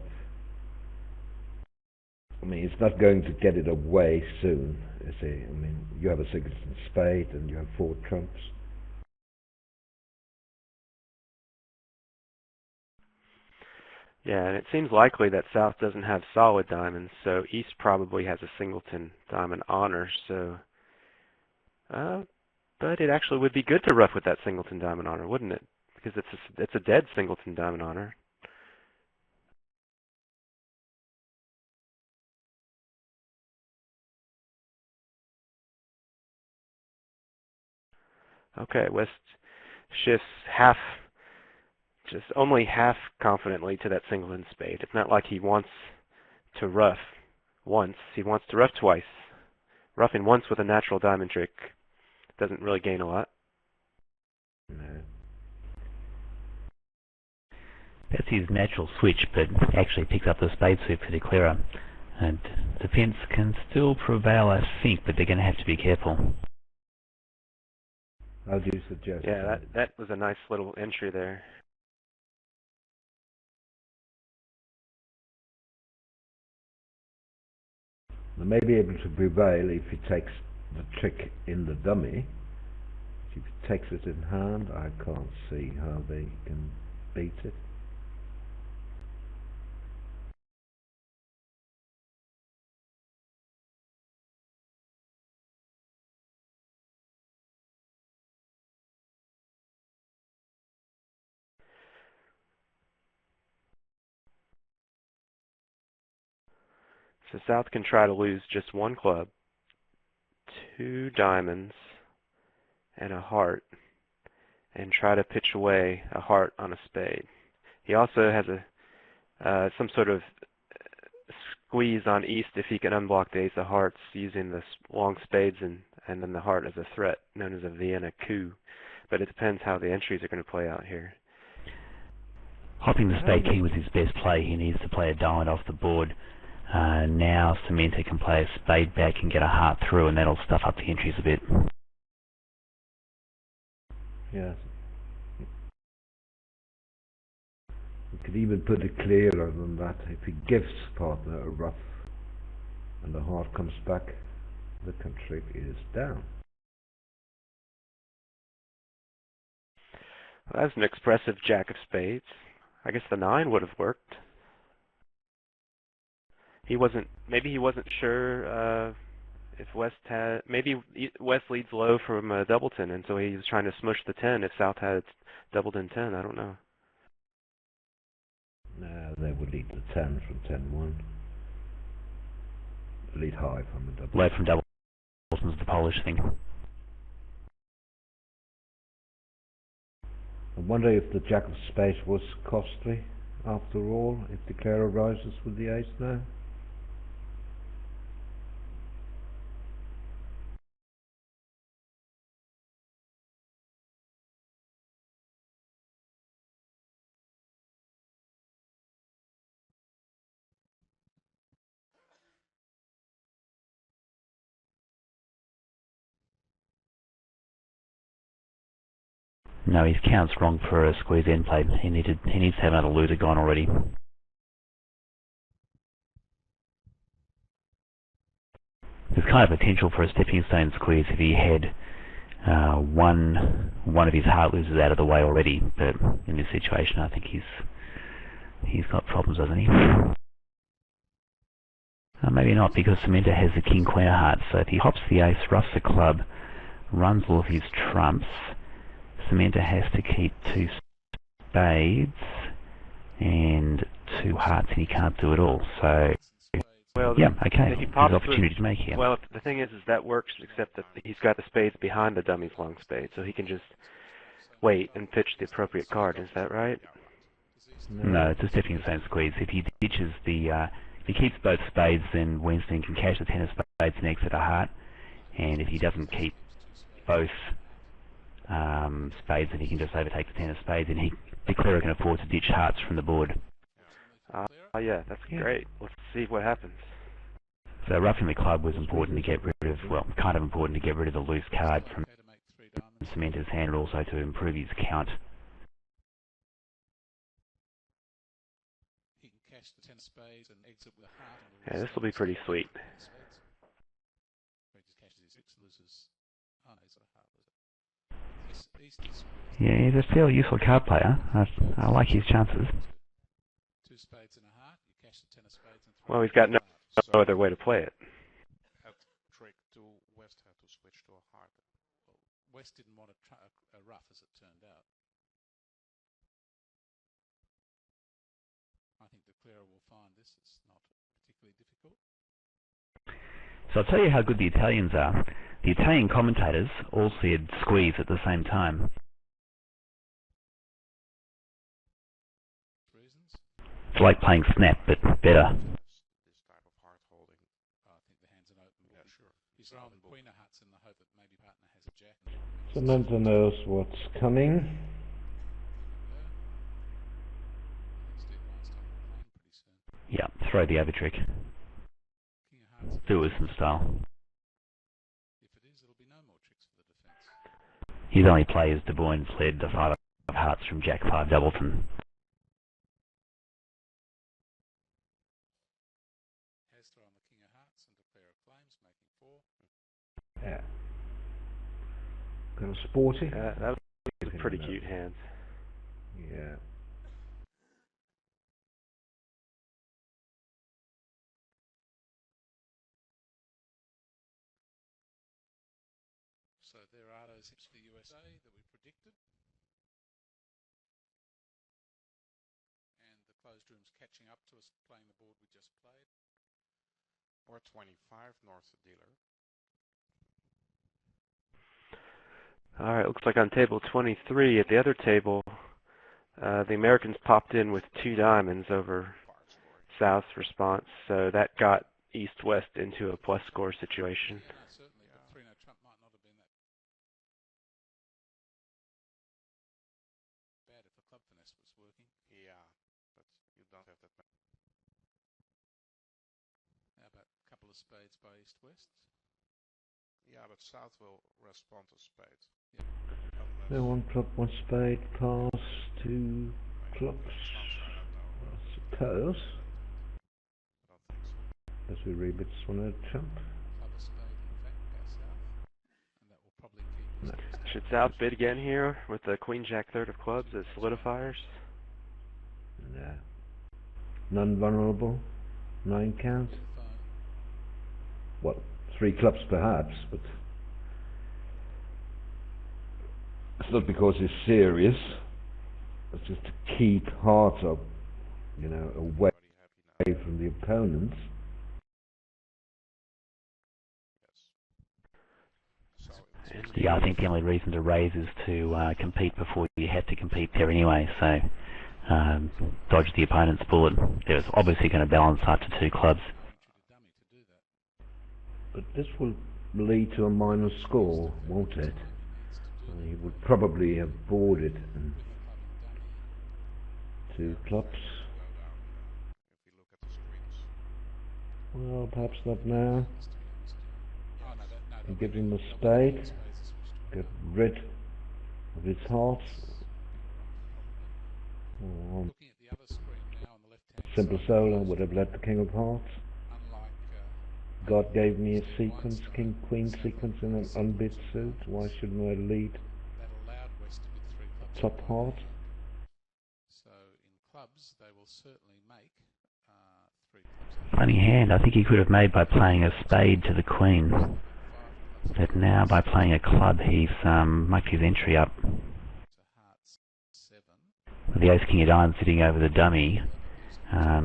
I mean, it's not going to get it away soon, is it? I mean, you have a singleton spade and you have 4 trumps. Yeah, and it seems likely that South doesn't have solid diamonds, so East probably has a singleton diamond honor, so but it actually would be good to rough with that singleton diamond honor, wouldn't it? Because it's a dead singleton diamond honor. Okay, West shifts just only half confidently to that singleton spade. It's not like he wants to rough once. He wants to rough twice. Roughing once with a natural diamond trick doesn't really gain a lot. No. That's his natural switch, but actually picks up the spade suit for declarer. And defense can still prevail, I think, but they're going to have to be careful. How do you suggest? Yeah, that was a nice little entry there. They may be able to prevail if he takes the trick in the dummy. If he takes it in hand, I can't see how they can beat it. So South can try to lose just one club, 2 diamonds, and a heart, and try to pitch away a heart on a spade. He also has some sort of squeeze on East if he can unblock the ace of hearts using the long spades and then the heart as a threat, known as a Vienna coup. But it depends how the entries are going to play out here. Hopping the spade king was his best play. He needs to play a diamond off the board. Now Sementa can play a spade back and get a heart through, and that'll stuff up the entries a bit. Yes. You could even put it clearer than that. If he gives partner a rough and the heart comes back, the trick is down. Well, that's an expressive jack of spades. I guess the 9 would have worked. Maybe he wasn't sure if West had, maybe West leads low from Doubleton, and so he was trying to smush the 10 if South had doubled in 10. I don't know. They would lead the 10 from 10-1. Lead high from a double. Low from Doubleton's the Polish thing. I wonder if the jack of spades was costly after all, if the declarer rises with the ace now. No, his count's wrong for a squeeze end play. He needs to have another loser gone already. There's kind of potential for a stepping stone squeeze if he had one of his heart losers out of the way already, but in this situation I think he's got problems, hasn't he? Maybe not, because Sementa has the king queen of hearts, so if he hops the ace, roughs the club, runs all of his trumps, Sementa has to keep 2 spades and 2 hearts, and he can't do it all. So, well, yeah, okay, he there's pops an opportunity to make here. Well, the thing is that works, except that he's got the spades behind the dummy's long spade, so he can just wait and pitch the appropriate card. Is that right? No, it's a stepping stone squeeze. If he ditches the, if he keeps both spades, then Weinstein can cash the 10 of spades and exit a heart, and if he doesn't keep both spades, then he can just overtake the 10 of spades, and the declarer can afford to ditch hearts from the board. Oh yeah, that's great. Let's see what happens. So roughing the club was important to get rid of, well, kind of important to get rid of the loose card from Sementa's hand, and also to improve his count. Yeah, this will be pretty sweet. Yeah, he's a fairly useful card player. I like his chances. Well, he's got no other way to play it. At trick 2, West had to switch to a heart. West didn't want a rough, as it turned out. I think the clearer will find this. It's not particularly difficult. So I'll tell you how good the Italians are. The Italian commentators all said squeeze at the same time. It's like playing snap, but better. This type of heart holding. I think the hands are open. Yeah, sure. He's throwing queen of hearts in the hope that maybe partner has a jack. Sementa knows what's coming. Yeah, throw the over trick. Lewison style. If it is, it'll be no more tricks for the defence. His only play is Duboin fled the 5 of hearts from Jack 5 Doubleton. Has thrown the king of hearts and declare of claims, making 4. Yeah. Kind of sporty. That was a pretty cute hand. Yeah. So there are those hips for USA that we predicted. And the closed room's catching up to us playing the board we just played. Or 25, North dealer. Alright, looks like on table 23 at the other table, the Americans popped in with 2 diamonds over South's response, so that got East-West into a plus score situation. Yeah, no, certainly, but 3-no trump might not have been that bad if the club finesse was working. Yeah, but you don't have that many. How about a couple of spades by East-West? Yeah, but South will respond to spades. Yeah. No, 1 club, 1 spade, pass, 2 clubs. I suppose. I don't think so. As we read bits on a trump. Club a spade, in fact, by South. And that will probably keep East-West. Should South bid again here with the Queen Jack 3rd of clubs as solidifiers? No. Non-vulnerable. 9 count. What? 3 clubs perhaps, but it's not because he's serious. It's just to keep hearts up, you know, away from the opponents. Yes. So Yeah, I think the only reason to raise is to compete before you have to compete there anyway, so dodge the opponent's bullet. They're obviously going to balance up to 2 clubs. But this will lead to a minor score, won't it? He would probably have boarded and 2 clubs. if we look at the screens. Well, perhaps not now. He gives him a spade. Get rid of his hearts. Looking at the other screen now on the left-hand Simple side, solo would have led the king of hearts. unlike God gave me a sequence, Weinstein, king-queen South sequence in an African unbid sequence of suit. Why diamonds, shouldn't I lead that allowed West to bid three clubs top of heart? money. So in clubs, they will certainly make three clubs. Funny hand. I think he could have made by playing a spade to the queen. But now by playing a club, he's mucked his entry up. With the ace-king of diamonds sitting over the dummy,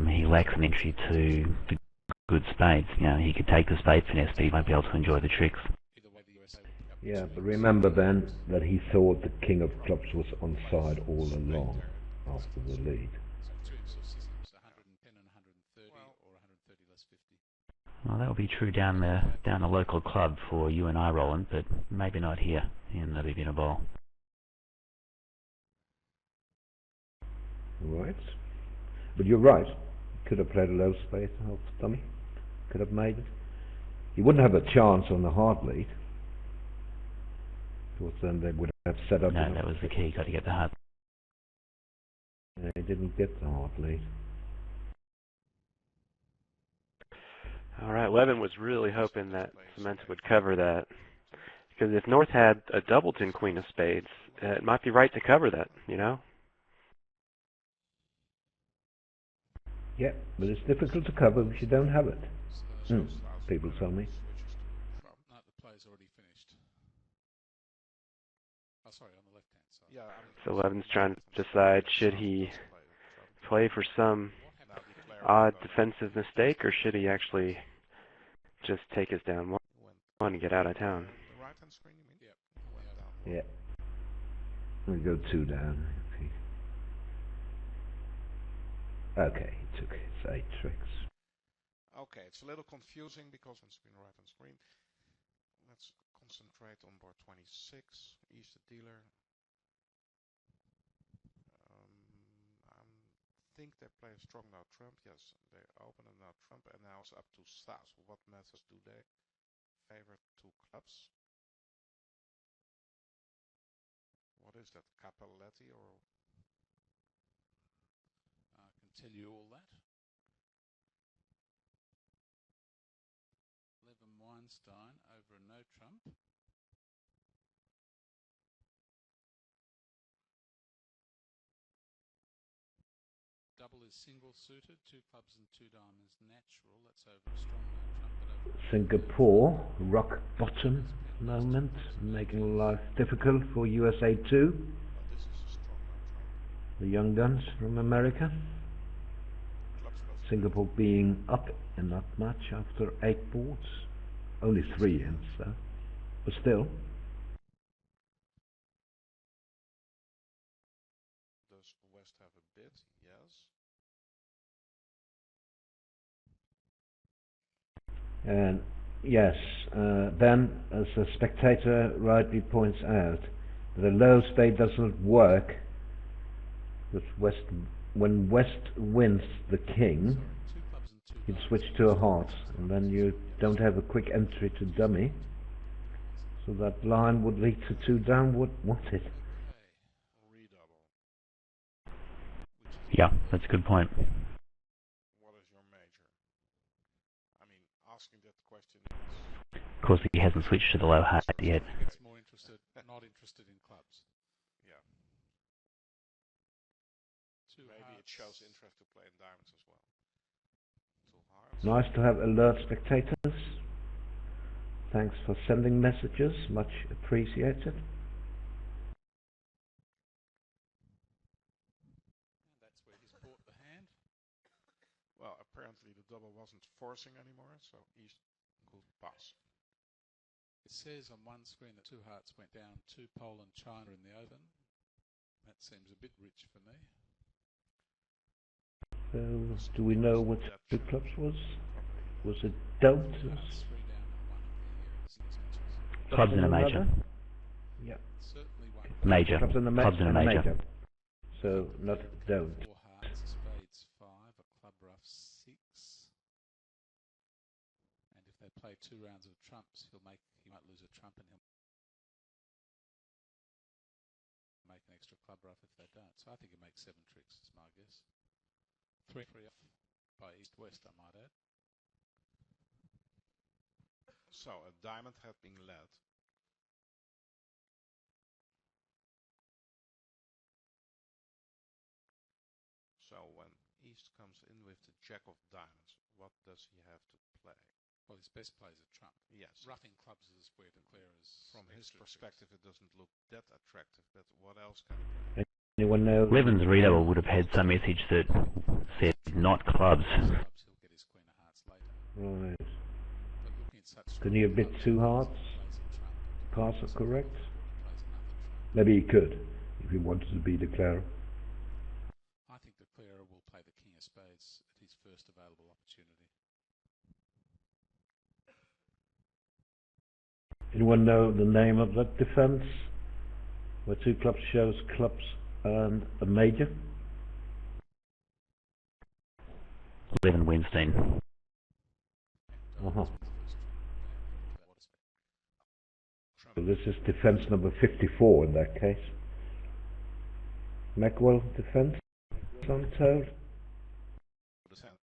he lacks an entry to the good spades. You know, he could take the spade finesse, but he won't be able to enjoy the tricks. Yeah, but remember then that he thought the king of clubs was onside all along after the lead. Well, that will be true down the local club for you and I, Roland, but maybe not here in the Bermuda Bowl. Right. But you're right. He could have played a low spade off the dummy. Could have made it. He wouldn't have a chance on the hard lead. Because then they would have set up... No, that was the key. Got to get the hard. He didn't get the hard lead. All right, Levin was really hoping that Sementa would cover that. Because if North had a doubleton queen of spades, it might be right to cover that, you know? Yeah, but it's difficult to cover if you don't have it. People tell me. No, the play's already finished. Oh, sorry, on the left-hand side. So Levin's trying to decide, should he play for some odd defensive mistake, or should he actually just take his down one and get out of town? Yeah. We go 2 down. Okay, he took his 8 tricks. Okay, it's a little confusing because on screen right on screen. Let's concentrate on board 26, East the dealer. I think they play a strong now trump. Yes, they open a now trump and now it's up to Stas. What methods do they favor 2 clubs? What is that, Capelletti or? I can tell you all that. Levin Weinstein over a no trump. Double is single suited, 2 clubs and 2 diamonds natural. That's over a strong no trump, but over Singapore, rock bottom moment, making life difficult for USA 2. The young guns from America. Singapore being up in that match after 8 boards. Only 3 ends though. But still. Does West have a bid? Yes. And yes, then as the spectator rightly points out, that a low spade doesn't work. Because when West wins the king, he'd switch to a heart, and then you don't have a quick entry to dummy. So that line would lead to 2 down. What it? Yeah, that's a good point. What is your major? I mean, asking that question is... Of course, he hasn't switched to the low hard yet. I think it's more interested, not interested in clubs. Yeah. Maybe it shows interest to play in diamonds as well. 2 hearts. Nice to have alert spectators. Thanks for sending messages, much appreciated. And that's where he's bought the hand. Well, apparently the double wasn't forcing anymore, so East could pass. It says on one screen that 2 hearts went down to Poland, China in the Open. That seems a bit rich for me. So, do we know what 2 clubs was? Was it doubt? Clubs in a major. Yeah. Major. Clubs in a major. So, not don't. 4 hearts, spades 5, a club rough 6. And if they play 2 rounds of trumps, he might lose a trump and he'll extra club rough if they don't. So I think it makes 7 tricks, is my guess. 3 off by east-west, I might add. So a diamond had been led. So when East comes in with the jack of diamonds, what does he have to play? Well, his best play is a trump. Yes. Roughing clubs is where declarers. From his perspective, it doesn't look that attractive, but what else can he play? Anyone know? Levin's reader would have had some message that said not clubs. Clubs, he'll get his queen of hearts later. Right. But looking at such Can he admit clubs, 2 hearts? plays a trump. Pass it correct? He plays another trump. Maybe he could, if he wanted to be declarer. I think the declarer will play the king of spades at his first available opportunity. Anyone know the name of that defense? Where 2 clubs shows clubs and a major? Levin Weinstein. Uh-huh. Trump. So this is defense number 54 in that case. Macwell defense, I'm told. With his hand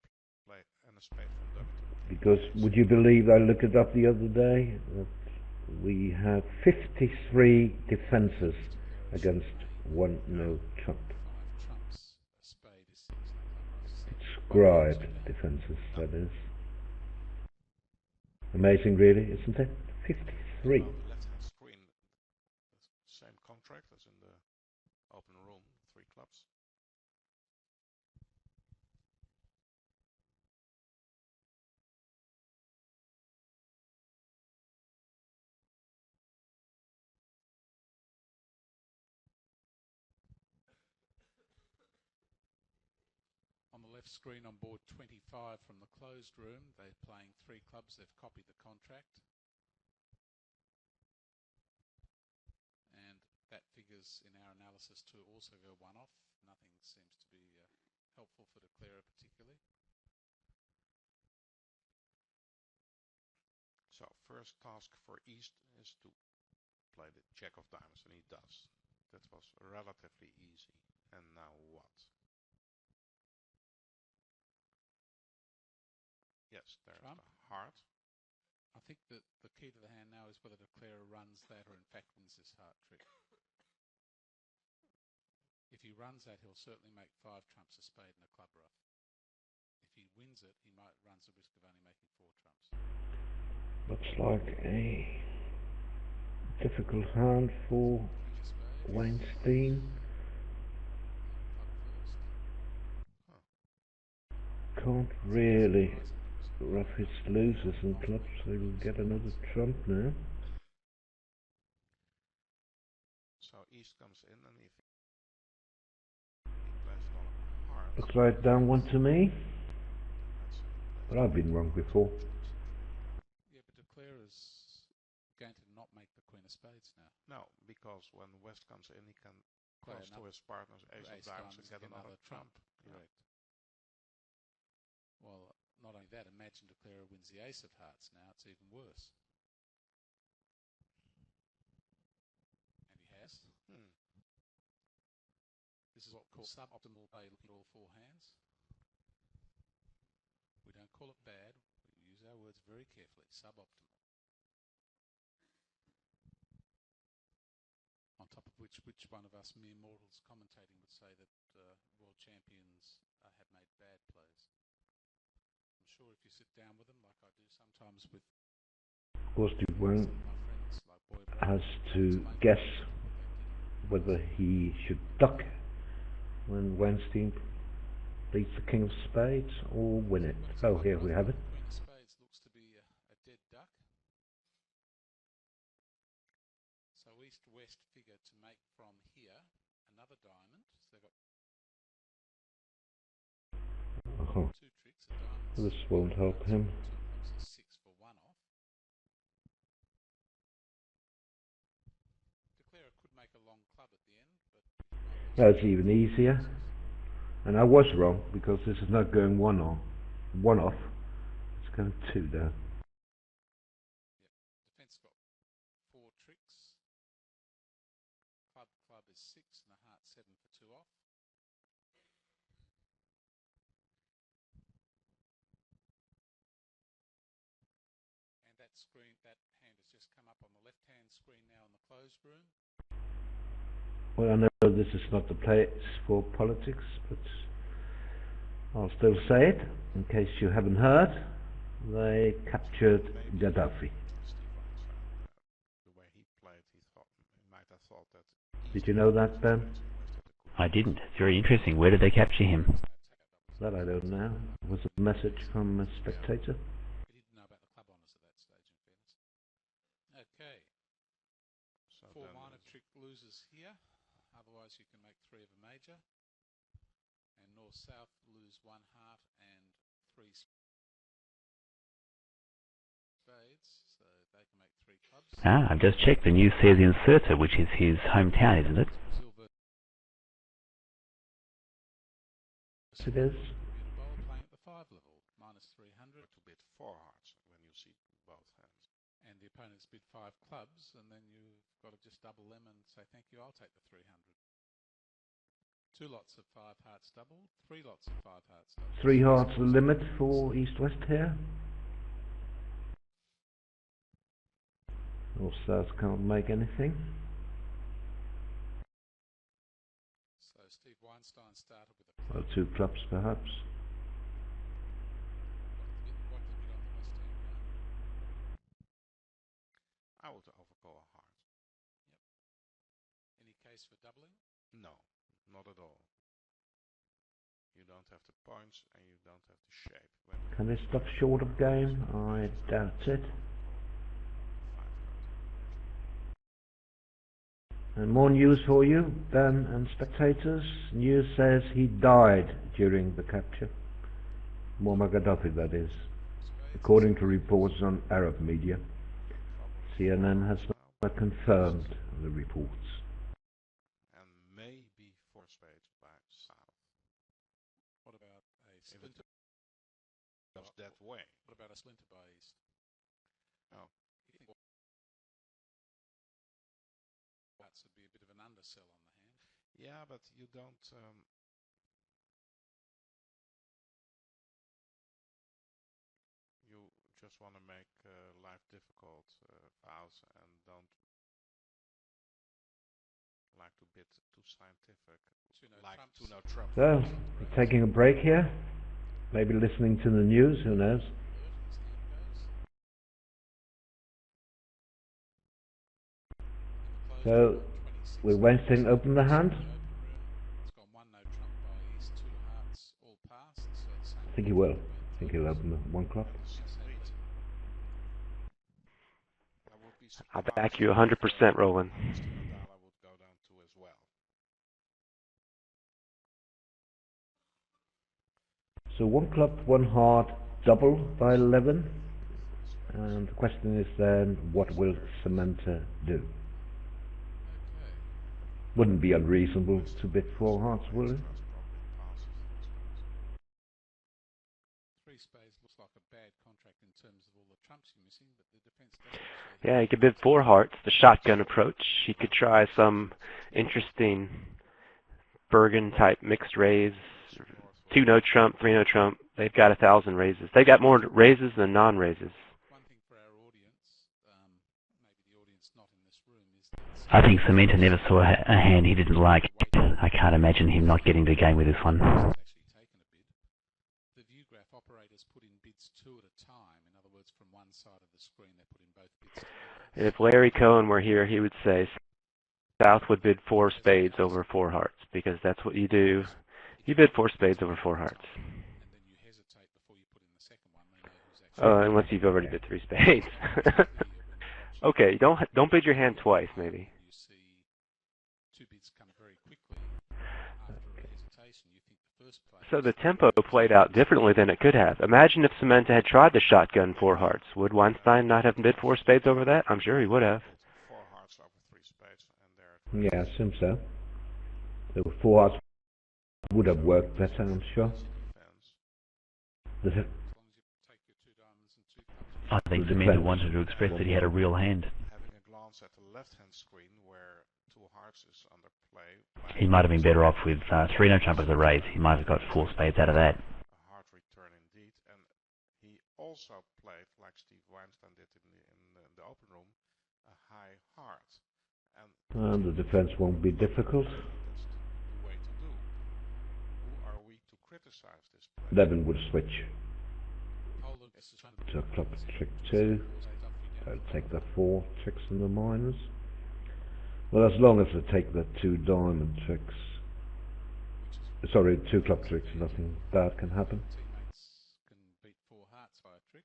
play and a spade from Duboin. Because would you believe, I looked it up the other day, that we have 53 defences against 1 no trump. 5 trumps, a spade is 6, and a club Scribed defences, that is. Amazing really, isn't it? 53. On the left-hand screen, the same contract as in the open room, 3 clubs. On the left screen on board 25 from the closed room, they're playing 3 clubs. They've copied the contract. And that figures in our analysis to also go 1 off. Nothing seems to be helpful for declarer particularly. So first task for East is to play the jack of diamonds, and he does. That was relatively easy. And now what? Yes, there's Trump. the heart. I think that the key to the hand now is whether the declarer runs that or in fact wins this heart trick. If he runs that, he'll certainly make 5 trumps, a spade and a club rough. If he wins it, he might runs the risk of only making 4 trumps. Looks like a difficult hand for Weinstein. Can't really rough his losers and clubs, so he'll get another trump now. So East comes in, and if he plays it on a heart, Looks like down 1 to me, let's say he plays but I've been wrong before. Yeah, but declarer's going to not make the queen of spades now. no, because when West comes in, he can Play close to another his partner's ace of diamonds and get another trump. Correct. Well, not only that, imagine declarer wins the ace of hearts now. It's even worse. And he has. This is what we call suboptimal play, looking at all 4 hands. We don't call it bad. We use our words very carefully. Suboptimal. On top of which one of us mere mortals commentating would say that world champions have made bad plays. I'm sure if you sit down with them, like I do sometimes with Of course, Duboin my friends like Boy has to guess whether he should duck when Weinstein beats the king of spades or win it. Oh, here we have it. Queen of spades looks to be a dead duck. So east-west figure to make from here another diamond. So they've got Oh, 2 tricks, a diamond. this won't help him. 6 for 1 off. Declarer could make a long club at the end, but That's even easier. And I was wrong, because this is not going 1 on, 1 off. It's going 2 down. defense got 4 tricks. Club club is 6 and the heart 7 for 2 off. And that screen, that hand has just come up on the left-hand screen now in the closed room. Well, I know this is not the place for politics, but I'll still say it, in case you haven't heard. They captured Gaddafi. The way he played, he might have thought that. Did you know that, Ben? I didn't. It's very interesting. Where did they capture him? That I don't know. It was a message from a spectator. He didn't know about the club honours at that stage, in fairness. Okay. So 4 minor trick losers here. Otherwise, you can make 3 of a major. And north-south lose 1 heart and 3 spades, so they can make 3 clubs. Ah, I've just checked. The news says in Cirta, which is his hometown, isn't it? It is. Bermuda bowl playing at the 5 level, minus 300. To bid 4 hearts when you see both hands. And the opponent's bid 5 clubs, and then you've got to just double them and say, thank you, I'll take the 300. 2 lots of 5 hearts doubled, 3 lots of 5 hearts doubled. 3 hearts the limit for East-West here. North-South can't make anything. So Steve Weinstein started with a Well, club. 2 clubs perhaps. What did you bid on the West End now? I would overcall a heart. Yep. Any case for doubling? No, not at all. You don't have the points and you don't have the shape. Can they stop short of game? I doubt it. And more news for you, Ben and spectators. News says he died during the capture. Muammar Gaddafi, that is. According to reports on Arab media. CNN has not confirmed the reports. And maybe 4 spades by south. What about a splinter? Goes that way. What about a splinter by east? Oh. You think that would be a bit of an undersell on the hand? Yeah, but you don't. You just want to make life difficult out and don't like to bid too scientific. Like to know Trump. So, we're taking a break here. Maybe listening to the news, who knows? So, will Weinstein open the hand? It's gone 1 no trump by east, 2 hearts, all passed. So it's I think he will. I think he'll open the 1 club. I back you 100%, Roland. Madala would go down too as well. So 1 club, 1 heart, double by 11. And the question is then, what will Sementa do? Okay. Wouldn't be unreasonable to bid 4 hearts, will it? 3 spades looks like a bad contract in terms of all the trumps you're missing, but the defence doesn't usually. Yeah, he could bid 4 hearts, the shotgun approach. He could try some interesting Bergen-type mixed raise. 2 no trump, 3 no trump. They've got 1,000 raises. They've got more raises than non-raises. One thing for our audience, maybe the audience not in this room, is that I think Sementa never saw a hand he didn't like. I can't imagine him not getting the game with this one. has actually taken a bid. The vugraph operators put in bids 2 at a time. In other words, from one side of the screen, they put in both bids together. If Larry Cohen were here, he would say South would bid 4 spades over 4 hearts, because that's what you do. You bid 4 spades over 4 hearts. And then you hesitate before you put in the second one. They know who's actually. Unless you've already bid 3 spades. Okay, don't bid your hand twice, maybe. You see 2 bids come very quickly after a hesitation. You think the first player. So the tempo played out differently than it could have. Imagine if Sementa had tried the shotgun 4 hearts. Would Weinstein not have bid 4 spades over that? I'm sure he would have. 4 hearts over 3 spades, and there. Yeah, I assume so. The 4 hearts would have worked better, I'm sure. The As long as you take your 2 diamonds and 2 clubs. I think Sementa wanted to express that he had a real hand. Having a glance at the left-hand screen where 2 hearts is under He might have been better off with 3 no trump as a raise. He might have got 4 spades out of that. A hard return indeed, and he also played, like Steve Weinstein did in the open room, a high heart. And the defense won't be difficult. That's the way to do. Who are we to criticize this play? Levin would switch to club trick 2. I'll take the 4 tricks in the minors. Well, as long as they take the 2 diamond tricks, sorry, 2 club tricks, nothing bad can happen. Teammates can beat 4 hearts by a trick.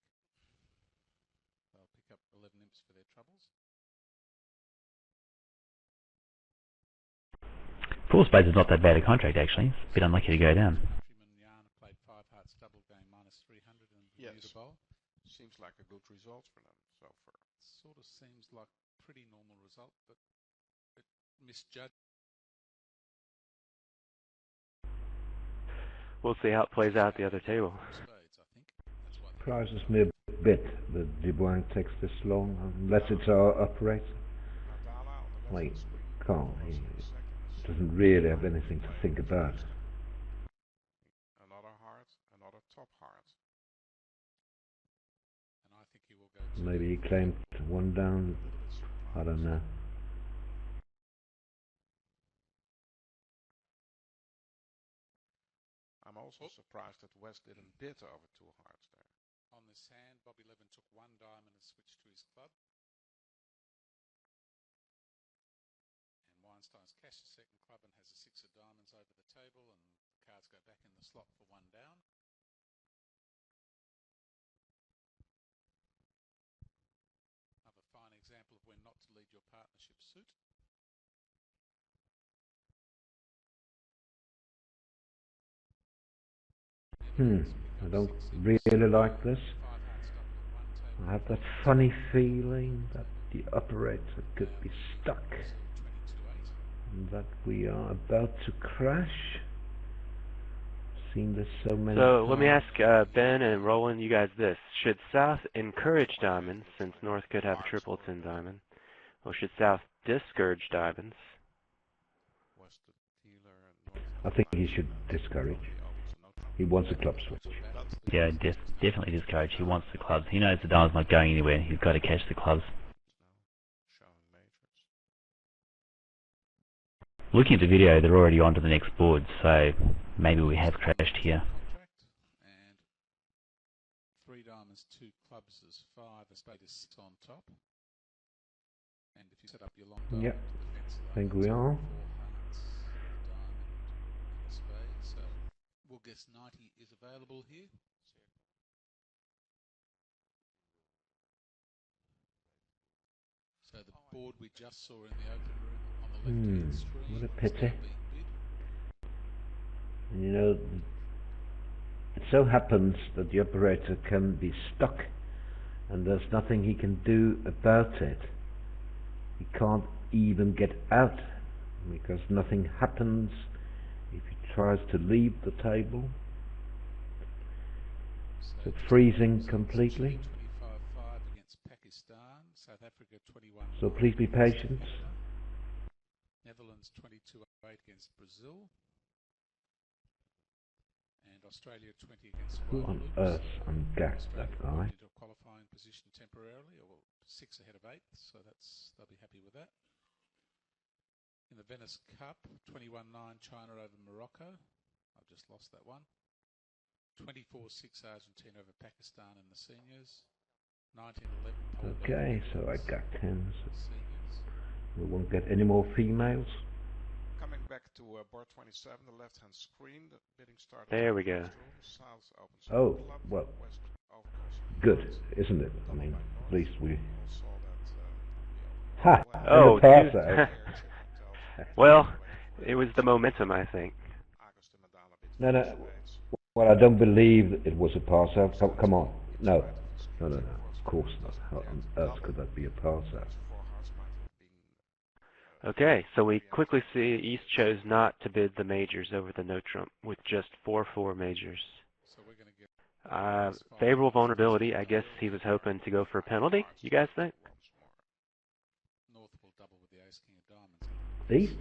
They'll pick up 11 imps for their troubles. 4 spades is not that bad a contract, actually. It's a bit unlucky to go down. Countryman Yarn played 5 hearts double game minus 300 in the Bermuda Bowl. Seems like a good result for them so far. Sort of seems like pretty normal result, but it misjudged. We'll see how it plays out at the other table. Spades, I think. That's why Surprises me a bit that Duboin takes this long, unless it's our operator. Madala on the Like, left screen. can't. He doesn't really have anything to think about. Another heart, another top heart. and I think he will go to Maybe he claimed 1 down. I don't know. I'm also surprised that West didn't bid over 2 hearts there. on this hand. Bobby Levin took 1 diamond and switched to his club. And Weinstein's cashed the second club and has a 6 of diamonds over the table, and the cards go back in the slot for 1 down. Another fine example of when not to lead your partnership suit. I don't really like this. I have that funny feeling that the operator could be stuck and that we are about to crash. Seen this so many So times. let me ask Ben and Roland, you guys this. Should South encourage diamonds, since North could have a triple 10 diamond? Or should South discourage diamonds? West the dealer and North. I think he should discourage. He wants a club switch. Yeah, definitely discourage. He wants the clubs. He knows the diamond's not going anywhere. He's got to cash the clubs. Showing majors. Looking at the video, they're already on to the next board, so maybe we have crashed here. Contract, and 3 diamonds, 2 clubs is 5, a spade is 6 on top. And if you set up your long diamond Yep, defense, I think we are. 4 hearts, a diamond, and a spade. So we'll guess 90 is available here. So the board we just saw in the open room on the left-hand screen. What a is pity. now being bid. And you know, it so happens that the operator can be stuck and there's nothing he can do about it. He can't even get out because nothing happens if he tries to leave the table. So freezing completely. 25-5 against Pakistan. South Africa 21. So please be patient. Netherlands 22-8 against Brazil. And Australia 20 against Who on earth ungassed that guy? Into a qualifying position temporarily, or 6 ahead of 8, so they'll be happy with that. In the Venice Cup, 21-9 China over Morocco. I've just lost that one. 24-6 Argentina over Pakistan in the seniors. 19-11 Okay, so I got tens. seniors. We won't get any more females. Coming back to board 27, the left-hand screen, the bidding started. There we go. South opens Oh, club, well, West overcalls. good, isn't it? I mean, at least we... All saw that Ha! Oh, And the dude. passer. Well, it was the momentum, I think. Agustin Madala bid No, no. 4 spades. Well, I don't believe it was a pass-out. Come on. No. No. Of course not. How on earth could that be a pass-out? 4 hearts might have been Okay, so we quickly see East chose not to bid the majors over the no trump with just 4-4 majors. So we're going to get Favorable vulnerability. I guess he was hoping to go for a penalty. You guys think? once more. North will double with the ace king of diamonds. East?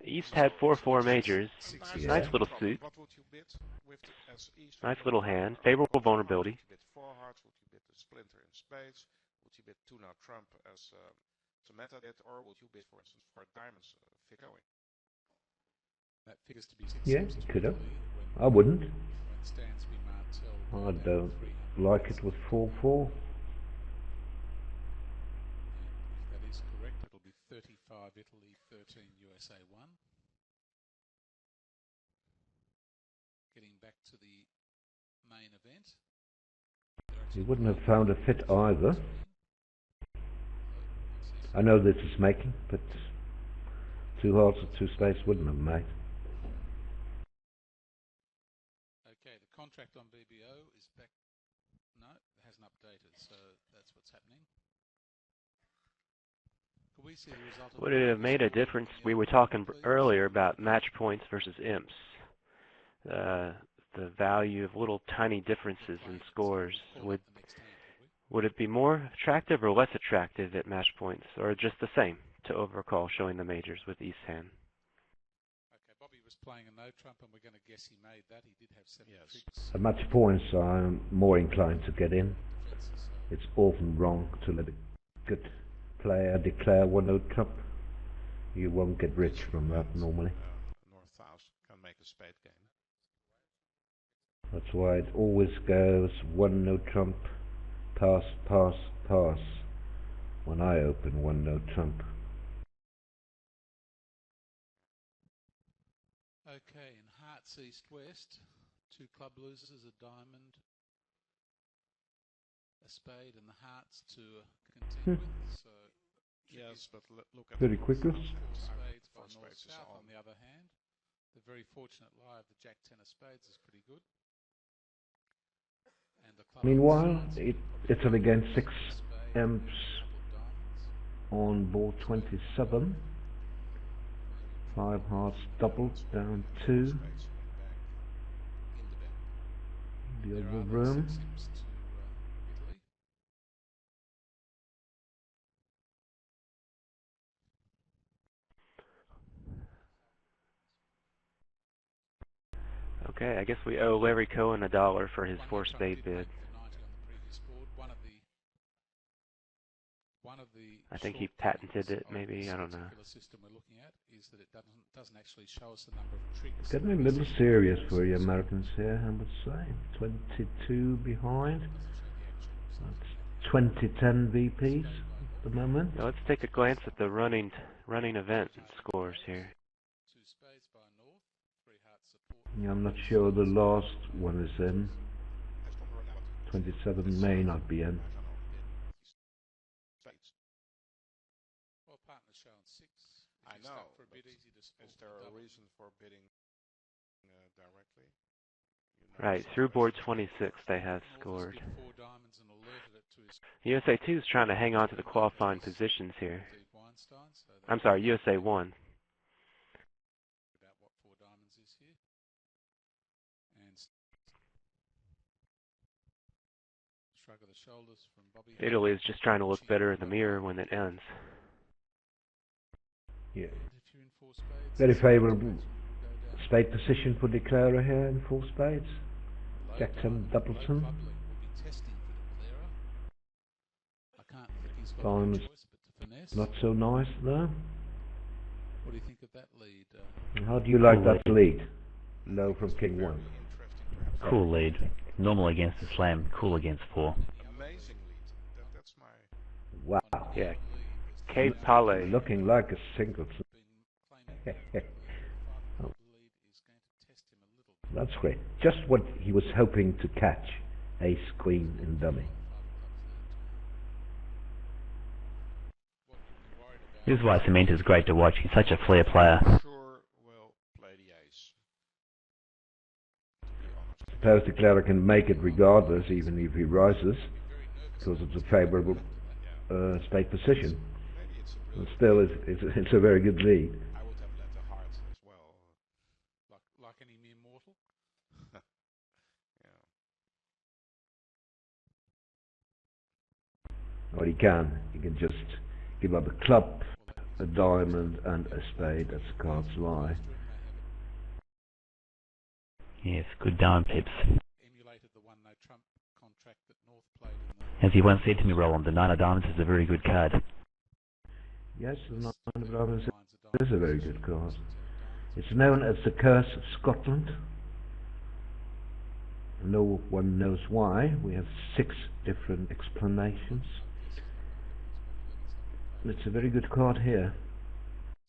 East had 4-4 majors. Yeah. Nice little suit. What would you bid with as East? Nice little hand. Favorable vulnerability. Would you bid 4 hearts? Would you bid the splinter in spades? Would you bid 2 now trump as Sementa did? Or would you bid, for instance, for diamonds figure going? That figures to be Yeah, seems to could have. when I wouldn't. Stansby Martel I down don't 300 like it with 4-4. and if that is correct, it'll be 35 Italy, 13 USA 1. Getting back to the main event. You wouldn't have found a fit either. I know this is making, but 2 hearts or 2 spades wouldn't have made. Okay, the contract on BBO is back. No, it hasn't updated, so that's what's happening. Could we see the result of Would it have made a difference? We were talking earlier about match points versus imps. The value of little tiny differences in scores. Would it be more attractive or less attractive at match points, or just the same to overcall showing the majors with East hand? Okay, Bobby was playing a no trump, and we're going to guess he made that. He did have 7 tricks. At match points, I'm more inclined to get in. Defenses, so It's often wrong to let a good player declare 1-0 trump. You won't get rich from that normally. North South can make a spade game. That's why it always goes 1-0 trump, pass, pass, pass. When I open 1-0 trump. okay, in hearts east-west, 2 club losers, a diamond, a spade, and the hearts to contend with. So Yes, but look at Pretty quickly. 4 spades by Four spades is north-south. on. On the other hand, the very fortunate lie of the Jack 10 of spades is pretty good. And the club Meanwhile, sides, Italy gained 6 spade, imps double diamonds. on board 27. 5 hearts doubled down 2. spades in the bank. In the bank. The There other are the room. 6 imps to Italy. Okay, I guess we owe Larry Cohen $1 for his 4 spade bid. The 90 on the previous board. One of the I think he shortcomings patented it, of maybe, this I don't know. particular system we're looking at is that it doesn't actually show us the number of tricks. Getting a little serious for you Americans here, I would say. 22 behind. That's 2010 VPs at the moment. Now let's take a glance at the running event scores here. 2 spades by north, 3 hearts support. Yeah, I'm not sure the last one is in. 27 may not be in. Spades. Well, partner's showing 6. If I you're stuck know, for a bid, but easy to support Is there with a double. reason for bidding directly? Right, through board 26 they have North has scored. bid 4 diamonds and alerted it to his USA 2 is trying to hang on to the qualifying positions here. Steve Weinstein, so I'm sorry, USA 1. about what 4 diamonds is here. And shrug of the shoulders from Bobby. Italy is just trying to look better in the mirror when it ends. Yeah. If you're in 4 spades, Very it's favourable will go down. spade position for declarer here in 4 spades. Low Jack 10 diamond, Doubleton. low club lead will be testing for declarer. I can't think he's got Diamond's a choice but to finesse. Not so nice though. What do you think of that lead? How do you like Cool that lead? Low from King 1. Cool lead. Normal against the slam, cool against 4. Amazing lead. That's my. Wow. Yeah, lead, Cape Pale. Looking like a singleton. been claiming the 5 club lead is going to test him a little bit. That's great. Just what he was hoping to catch. Ace, Queen and Dummy. 5 club lead. What you'd be worried about. This is why Sementa is great to watch. He's such a flair player. Sure will play the ace. To be honest. Suppose the declarer can make it regardless, even if he rises, because it's a favourable spade position. Maybe it's a But blue. still, it's a very good lead. I would have let the heart as well. Like any mere mortal. Yeah. Or he can just give up a club, a diamond and a spade as the cards lie. Yes, good diamond pips. As he once said to me, Roland, the nine of diamonds is a very good card. Yes, the nine of diamonds is a very good card. It's known as the Curse of Scotland. No one knows why. We have 6 different explanations. It's a very good card here.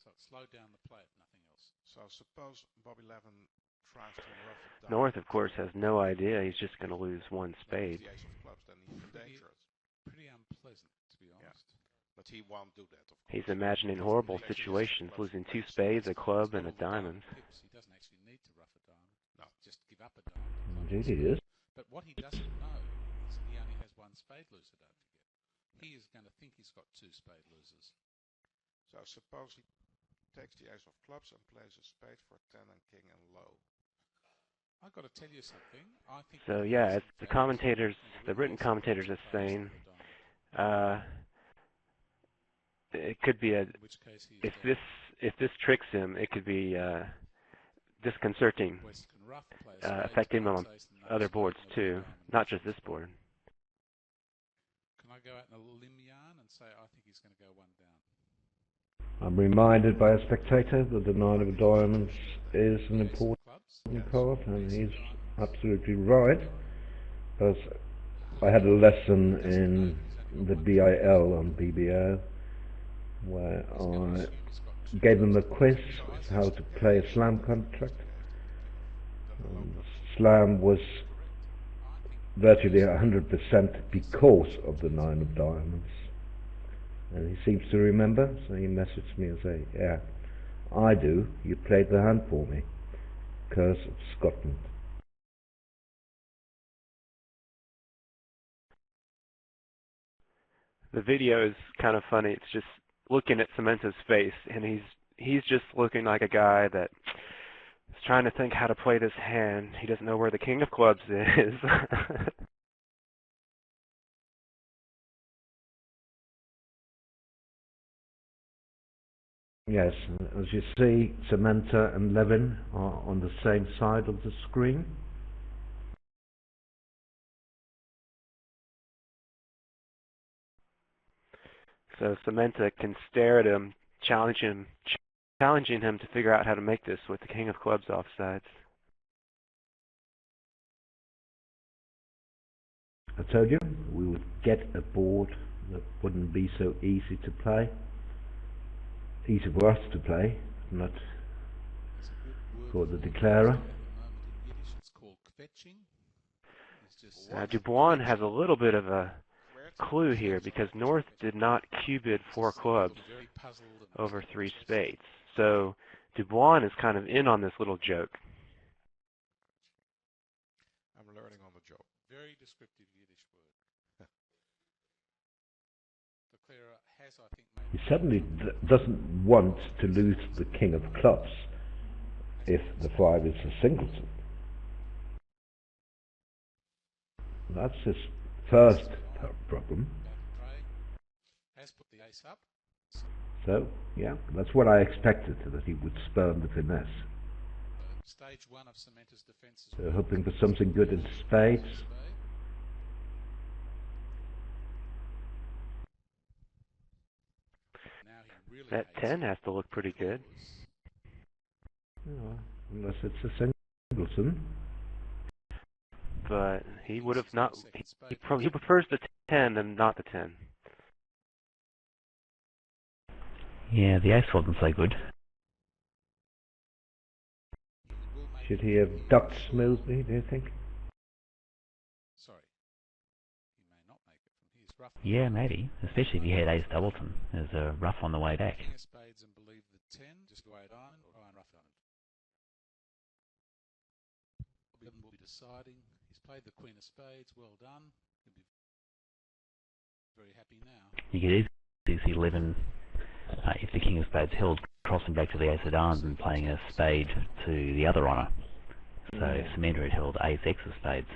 So it slowed down the play, if nothing else. So suppose Bobby Levin tries to rough it down. North, of course, has no idea he's just going to lose one spade. The ace of clubs, then he endangers it. Pretty unpleasant, to be honest. But he won't do that, of course. He's imagining horrible situations, losing 2 spades, a club, and a diamond. He doesn't actually need to rough a diamond. No, just give up a diamond. Indeed he is. But what he doesn't know is he only has 1 spade loser, don't forget. He is going to think he's got 2 spade losers. So suppose he takes the ace of clubs and plays a spade for 10 and king and low. I've got to tell you something. I think So yeah, as the commentators, the written commentators are saying, it could be if this tricks him, it could be disconcerting, affecting him on other boards too, not just this board. Can I go out in a limb yarn and say I think he's going to go 1 down? I'm reminded by a spectator that the nine of diamonds is an important card, and he's absolutely right. Because I had a lesson in the BIL on BBO where I gave them a quiz with how to play a slam contract. Slam was virtually 100% because of the nine of diamonds. And he seems to remember, so he messaged me and said, yeah, I do, you played the hand for me. Curse of Scotland. The video is kind of funny. It's just looking at Sementa's face, and he's just looking like a guy that is trying to think how to play this hand. He doesn't know where the king of clubs is. Yes, as you see, Sementa and Levin are on the same side of the screen. So Sementa can stare at him, challenging him to figure out how to make this with the king of clubs offsides. I told you we would get a board that wouldn't be so easy to play. Easy for us to play, not for the declarer. Duboin has a little bit of a clue here because North did not Q-bid 4 clubs over 3 spades. So Duboin is kind of in on this little joke. I'm learning on the job. Very descriptive Yiddish word. Declarer has, I think, He certainly doesn't want to lose the king of clubs if the 5 is a singleton. That's his first problem. Has put the ace up. So, yeah, that's what I expected, that he would spurn the finesse. Stage 1 of Sementa's defense. So hoping for something good in spades. That 10 has to look pretty good. Oh, unless it's a singleton. But he would have not. He prefers the 10 than not the 10. Yeah, the ace wasn't so good. Should he have ducked smoothly, do you think? Sorry. He may not make it from his rough. Yeah, maybe. Especially if he had ace doubleton as a rough on the way back. King of spades and believe the 10, just go diamond, iron rough diamond. Will be deciding. He's played the queen of spades, well done. He'll be very happy now. You could easily see Levin, if the king of spades held, crossing back to the ace of diamonds and playing a spade to the other honour. So if Sementa had held ace x of spades,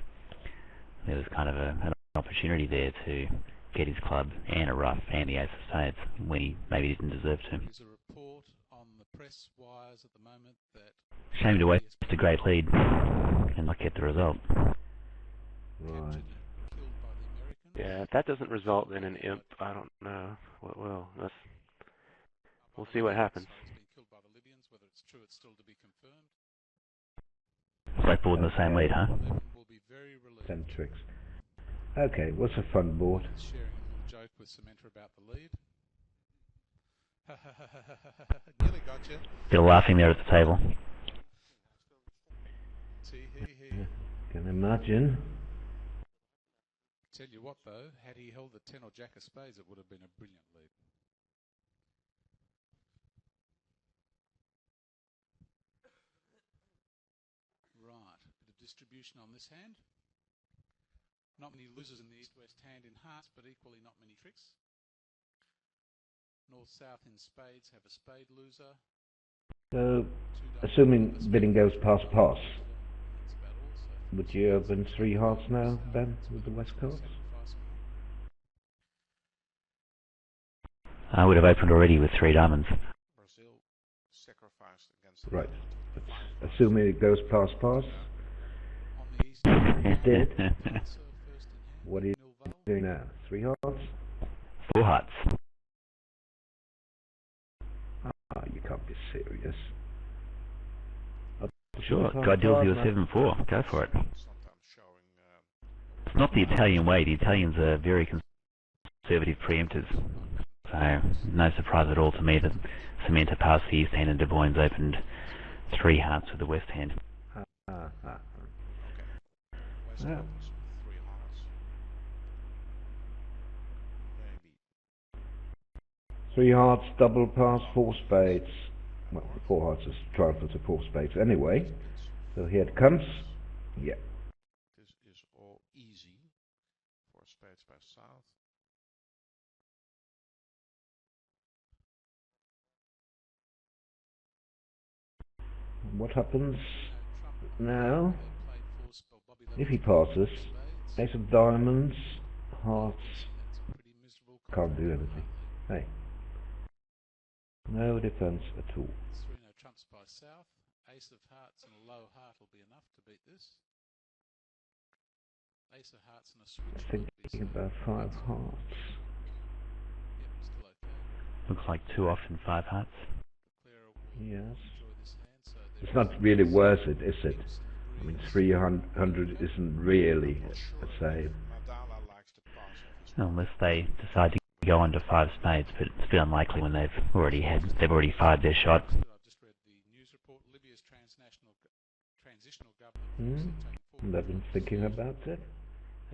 there was kind of an opportunity there to get his club and a rough and the ace of spades when he maybe didn't deserve to. There's a report on the press wires at the moment that Shame to waste a great lead and not get the result. Right. killed by the Americans. Yeah, if that doesn't result in an imp, I don't know what will. We'll see what happens. So it's been killed by the Libyans. Whether it's true, it's still to be confirmed. Black board in the same lead, huh? Levin will be very relieved. 10 tricks. Okay, what's a fun board? Sharing a little joke with Sementa about the lead. Nearly got you. Still laughing there at the table. Tee-hee-hee. Can imagine. Tell you what though, had he held the 10 or jack of spades, it would have been a brilliant lead. Right, bit of distribution on this hand. Not many losers in the east-west hand in hearts, but equally not many tricks. North-south in spades have a spade loser. So, assuming bidding goes past pass, That's about all. So would you open 3 hearts now, Ben, with the west cards? I would have opened already with 3 diamonds. Brazil sacrificed against Right. Assuming it goes past pass, On the east, it did. so first in hand. What are you doing now? 3 hearts? 4 hearts. Ah, you can't be serious. Sure, God deals you a 7-4. Go for it. sometimes showing It's not the Italian way. The Italians are very conservative preempters. So, no surprise at all to me that Sementa passed the east hand and Duboin's opened 3 hearts with the west hand. Ah. West Yeah. opens 3 hearts. Maybe. 3 hearts, double pass, 4 spades. Well, 4 hearts is triumphant to 4 spades anyway. So here it comes. Yeah. This is all easy for spades by south. What happens Trump now? played four spell. Bobby Levin If he passes, spades. ace of diamonds, hearts, That's a pretty miserable can't do contract. anything. Hey. No defense at all. 3-no trumps by south. Ace of hearts and a low heart will be enough to beat this. Ace of hearts and a switch. will be Thinking safe. about 5 hearts. Yep, still okay. Looks like 2 off and 5 hearts. Declarer will Yes. enjoy this hand. So It's not really worth it, is it? I mean, 300 isn't really a save. Madala likes to pass off his Unless they decide to go on to 5 spades, but it's a bit unlikely when they've already fired their shot. I've just read the news report. Libya's transitional government. Levin's thinking about it.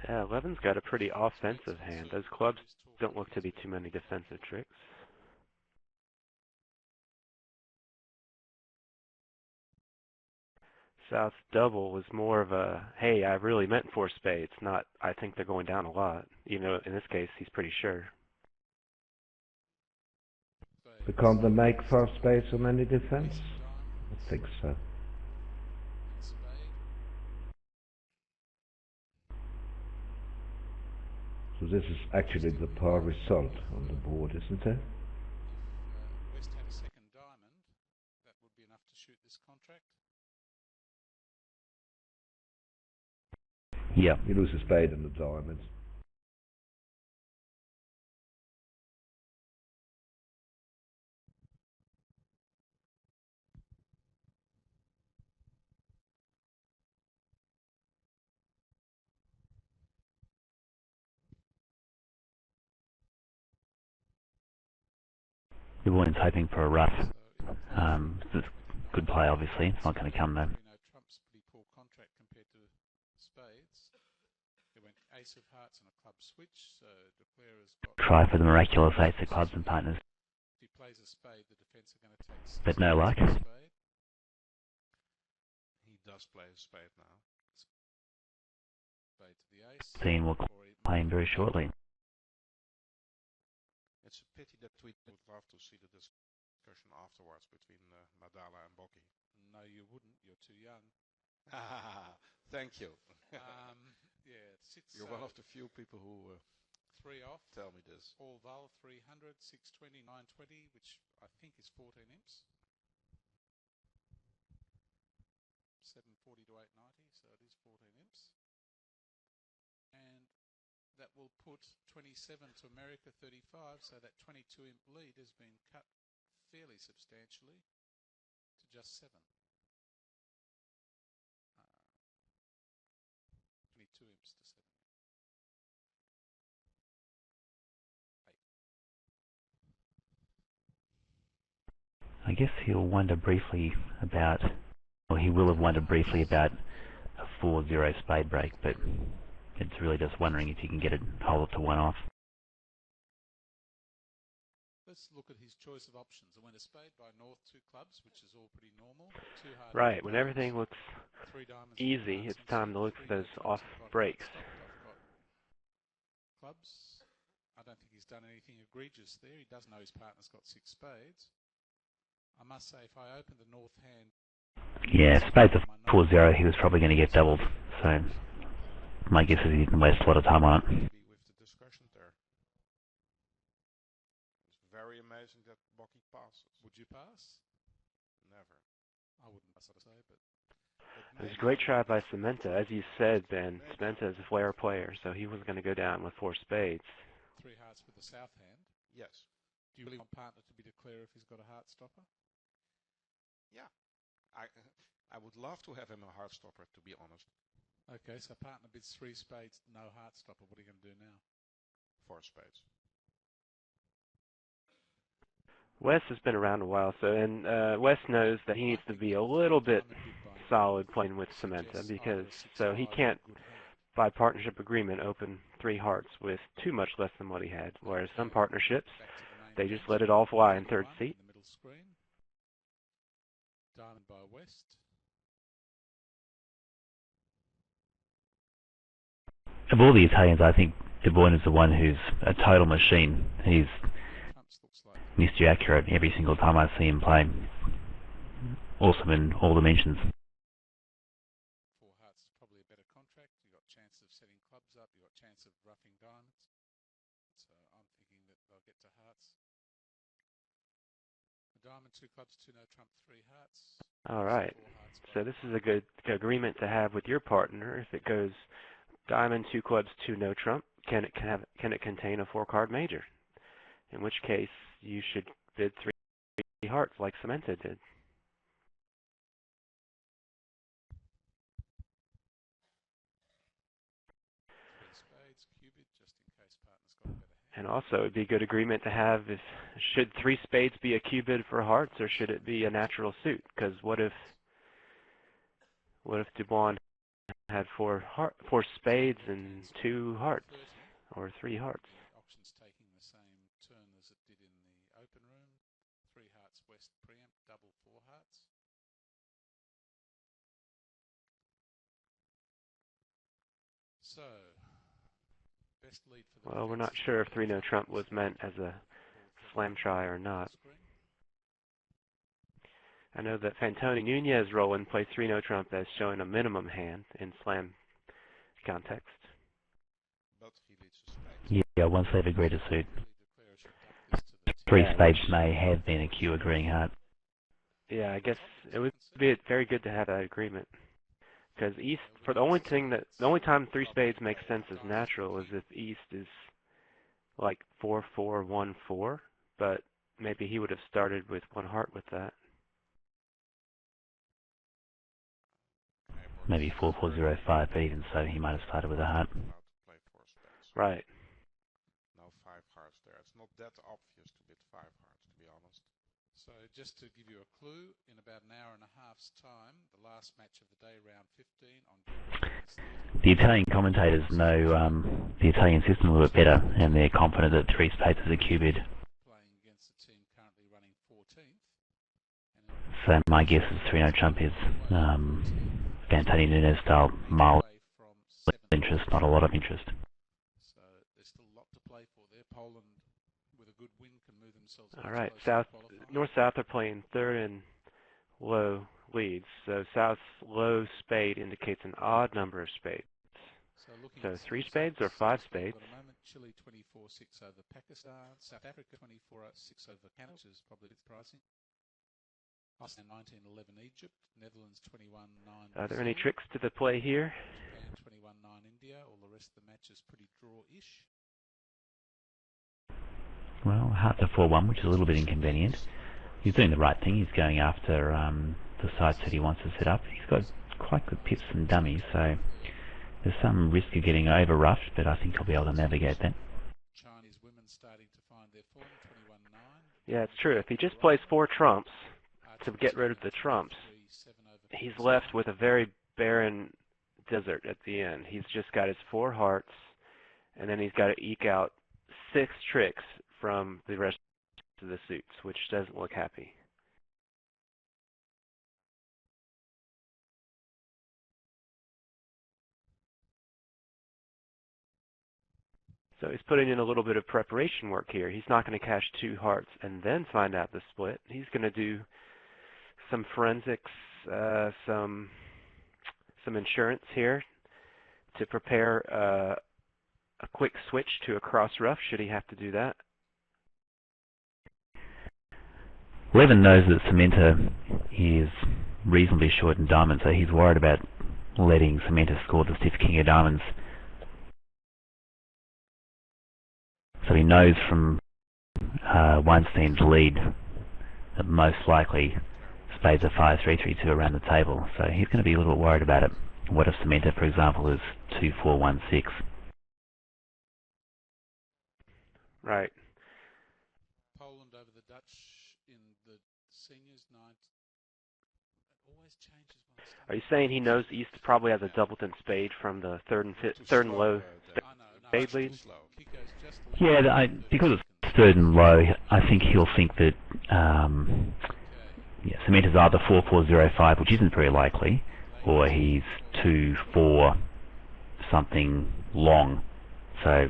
Yeah, Levin's got a pretty offensive hand. Those clubs don't look to be too many defensive tricks. South's double was more of a, hey, I really meant 4 spades, not, I think they're going down a lot. Even though in this case, he's pretty sure. But can't they make 5 spades on any defense? I think so. So this is actually the par result on the board, isn't it? If West had a second diamond, that would be enough to shoot this contract. Yeah. You lose a spade and a diamond. Duboin's hoping for a rough. So It's a good play, obviously. It's not going to come though. Trump's pretty poor contract compared to spades. It went ace of hearts and a club switch, so Declarer's got. Try for the miraculous ace of clubs and partners. If he plays a spade, the defence are going to take. But no luck. Spade. He does play a spade now. Spade to the ace. Dean will play him very shortly. It's a pity that we would love to see the discussion afterwards between Madala and Bocchi. No, you wouldn't. You're too young. Thank you. Yeah, it sits. You're one of the few people who 3 off. Tell me this. All Val 300, 620, 920, which I think is 14 imps. 740 to 890, so it is 14 imps. And that will put 27 to America 35, so that 22 imp lead has been cut fairly substantially to just 7. 22 imps to 7. 8. I guess he'll wonder briefly about, or he will have wondered briefly about a 4-0 spade break, but it's really just wondering if you can get it, hold it to 1 off. Let's look at his choice of options. I went a spade by North 2 clubs, which is all pretty normal. 2 hard. Right, when everything looks 3 diamonds, easy, it's time to look for those off breaks. I've got clubs. I don't think he's done anything egregious there. He does know his partner's got 6 spades. I must say, if I open the North hand... Yeah, spades of 4-0, he was probably going to get doubled, so my guess is he didn't waste a lot of time on it. With the discretion there. It's very amazing that Bocchi passes. Would you pass? Never. I wouldn't pass, I'd say, but It was a great try by Sementa. As you said, Ben, Sementa is a flair player, so he was going to go down with 4 spades. 3 hearts with the south hand. Yes. Do you really want partner to be declared if he's got a heart stopper? Yeah. I would love to have him a heart stopper, to be honest. Okay, so partner bids 3 spades, no heart stopper. What are you going to do now? 4 spades. Wes has been around a while, and Wes knows that he needs to be a little bit solid playing with Sementa, because so he can't, by partnership agreement, open 3 hearts with too much less than what he had. Whereas some partnerships, they just let it all fly in third seat. In the middle screen. Diamond by West. Of all the Italians, I think Duboin is the one who's a total machine. He's Mr. Accurate every single time I see him play. Awesome in all dimensions. 4 hearts is probably a better contract. You've got chance of setting clubs up. You've got chance of roughing diamonds. So I'm thinking that they'll get to hearts. A diamond, 2 clubs, 2 no trump, 3 hearts. All right. So this is a good agreement to have with your partner. If it goes diamond, 2 clubs, 2 no trump, can it contain a 4-card major? In which case, you should bid 3 hearts like Sementa did. Spades, cubit, just in case partner's got a better hand. And also, it'd be a good agreement to have if should 3 spades be a cubit for hearts, or should it be a natural suit? Because what if Duboin had 4 spades and 2 hearts, or 3 hearts? The auction's taking the same turn as it did in the open room. 3 hearts west preempt, double 4 hearts. So, best lead for the Well, we're not sure if 3 no trump was meant as a slam try or not. I know that Fantoni Nunez Roland plays 3 no trump as showing a minimum hand in slam context. But he leads a spade. Yeah, once they've agreed to suit. 3 spades may have been a Q agreeing heart. Yeah, I guess it would be very good to have that agreement. Because East, for the only time 3 spades makes sense as natural is if East is like 4-4-1-4, but maybe he would have started with 1 heart with that. Maybe 4-4-0-5, but even so, he might have started with a heart. Right. No 5 hearts there. It's not that obvious to bid 5 hearts, to be honest. So just to give you a clue, in about an hour and a half's time, the last match of the day, round 15 on The Italian commentators know the Italian system a little bit better, and they're confident that 3 spades is a Q bid. Playing against a team currently running 14th. So my guess is 3 no trump is Fantoni Nunez style mild interest, not a lot of interest. So there's still a lot to play for there. Poland, with a good win, can move themselves. All right, North-South are playing 3rd and low leads. So South's low spade indicates an odd number of spades. So 3 spades or 5 spades? Chile 24-6 over Pakistan. South Africa 24-6 over Canada, which is probably surprising. Iceland 19-11 Egypt. Netherlands 21-9. Are there any tricks to the play here? Japan 21-9 India. All the rest of the match is pretty draw-ish. Well, hearts are 4-1, which is a little bit inconvenient. He's doing the right thing. He's going after the sites that he wants to set up. He's got quite good pips and dummies, so there's some risk of getting over-roughed, but I think he'll be able to navigate that. Chinese women starting to find their form, 21-9. Yeah, it's true. If he just plays 4 trumps to get rid of the trumps, he's left with a very barren desert at the end. He's just got his 4 hearts, and then he's got to eke out 6 tricks from the rest of the suits, which doesn't look happy. So he's putting in a little bit of preparation work here. He's not going to cash 2 hearts and then find out the split. He's going to do some forensics, some insurance here to prepare a quick switch to a cross rough should he have to do that. Levin knows that Sementa is reasonably short in diamonds, so he's worried about letting Sementa score the stiff king of diamonds. So he knows from Weinstein's lead that most likely spades are 5-3-3-2 around the table, so he's going to be a little bit worried about it. What if Sementa, for example, is 2-4-1-6? Right. Poland over the Dutch in the seniors 9. It always changes. Are you saying he knows East probably has a doubleton spade from the third and low spade lead? Yeah, because it's third and low, I think he'll think that Sementa's either 4-4-0-5, which isn't very likely, or he's 2-4 something long. So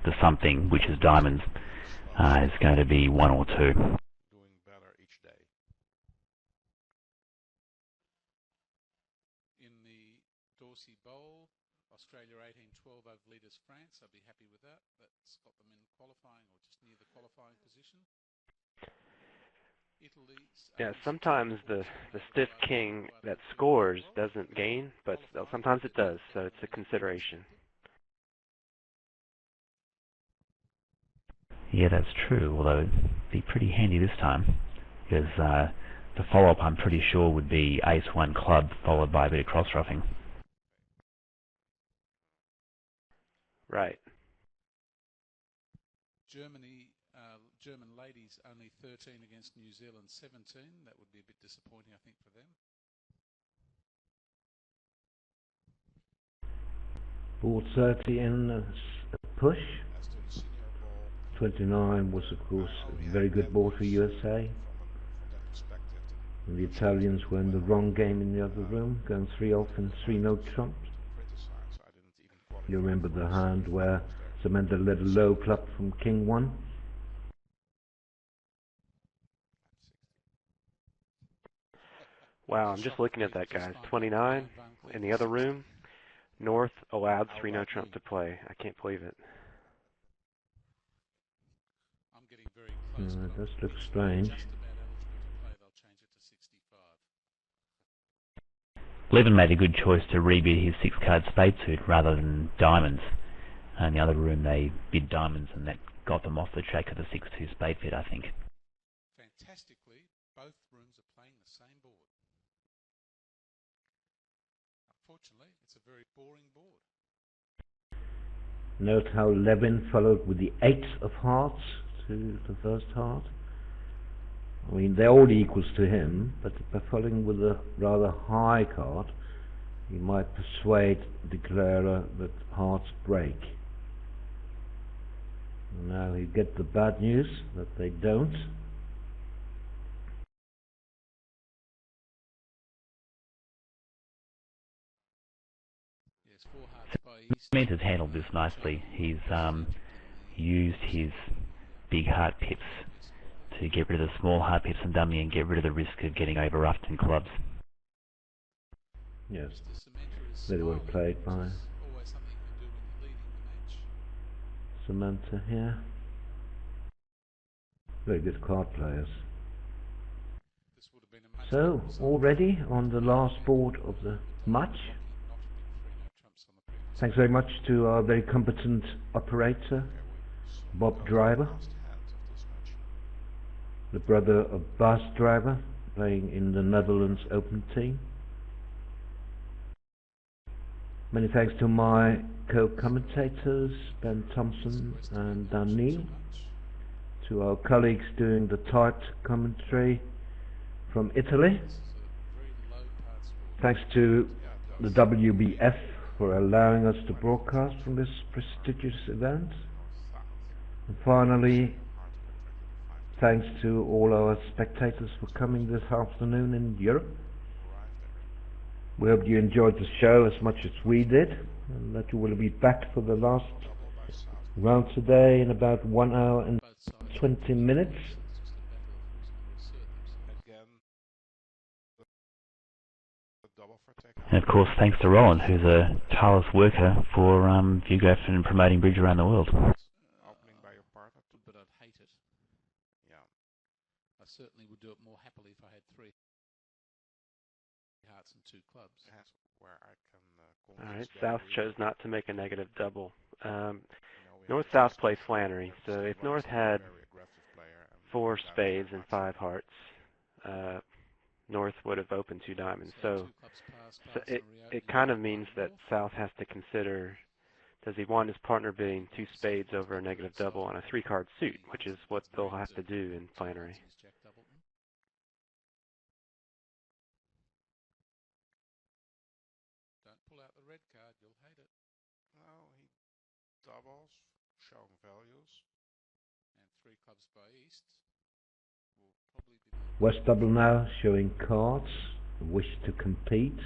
the something, which is diamonds, is going to be 1 or 2. Doing better each day. In the Dorsey Bowl, Australia 18-12 over leaders France. I'd be happy with that. That's got them in qualifying or just near the qualifying position. Yeah, sometimes the stiff king that scores doesn't gain, but sometimes it does, so it's a consideration. Yeah, that's true, although it'd be pretty handy this time, because the follow-up I'm pretty sure would be ace-1 club followed by a bit of cross-roughing. Right. German ladies only 13 against New Zealand 17. That would be a bit disappointing, I think, for them. Board 30 in a push. 29 was, of course, a very good board for USA. And the Italians were in the wrong game in the other room, going 3-off and 3-no trumps. You remember the hand where Sementa led a low club from King 1? Wow, I'm just looking at that, guys. 29 in the other room. North allowed 3-no trump to play. I can't believe it. I'm getting very close. It does look strange. Levin made a good choice to rebid his 6-card spade suit rather than diamonds. In the other room they bid diamonds, and that got them off the track of the 6-2 spade fit, I think. Fantastically, both rooms are playing the same board. Unfortunately, it's a very boring board. Note how Levin followed with the 8 of hearts to the first heart. I mean, they're all equals to him, but by following with a rather high card, he might persuade the declarer that hearts break. And now you get the bad news that they don't. Yes, 4 hearts by East. Sementa's handled this nicely. He's used his big heart pips to get rid of the small heart pips and dummy and get rid of the risk of getting over-roughed in clubs. Yes, very well played by Sementa here. Very good card players. This would have been a much So, better result. already on the last board of the match. Thanks very much to our very competent operator, Bob Driver, the brother of Bas Driver, playing in the Netherlands Open team. Many thanks to my co-commentators, Ben Thompson and Dan Neal, to our colleagues doing the typed commentary from Italy. Thanks to the WBF for allowing us to broadcast from this prestigious event. And finally, thanks to all our spectators for coming this afternoon in Europe. We hope you enjoyed the show as much as we did, and that you will be back for the last round today in about 1 hour and 20 minutes. And of course, thanks to Roland, who's a tireless worker for vugraph and promoting bridge around the world. Opening by your partner. But I'd hate it. Yeah. I certainly would do it more happily if I had 3 hearts and 2 clubs. That's where I can Alright, South chose not to make a negative double. North-South plays Flannery, so if North had 4 spades and 5 hearts, North would have opened 2 diamonds. So it kind of means that South has to consider, does he want his partner being 2 spades over a negative double on a 3-card suit, which is what they'll have to do in Flannery. Don't pull out the red card, you'll hate it. No, he doubles, showing values. And 3 clubs by East will probably be... West double now, showing cards, wish to compete.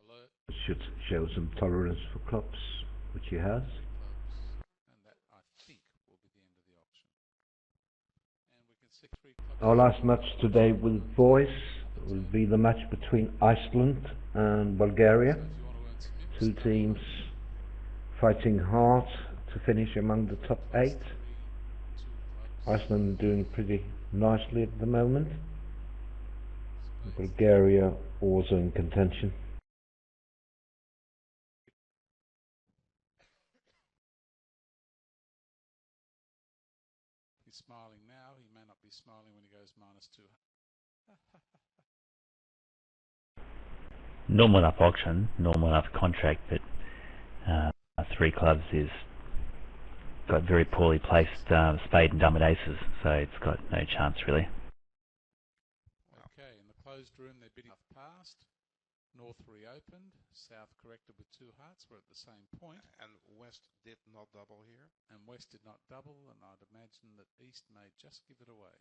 Alert. Should show some tolerance for clubs, which he has. And that, I think, will be the end of the auction. And we can see 3 clubs... Our last match today with boys will be the match between Iceland and Bulgaria. 2 teams fighting hard to finish among the top 8. Iceland doing pretty nicely at the moment. Bulgaria also in contention. He's smiling now, he may not be smiling when he goes -2. Normal enough auction, normal enough contract, but 3 clubs is got very poorly placed spade and dumb at aces, so it's got no chance really. Okay, in the closed room their bidding passed. North reopened. South corrected with 2 hearts. We're at the same point. And West did not double here. And West did not double, and I'd imagine that East may just give it away.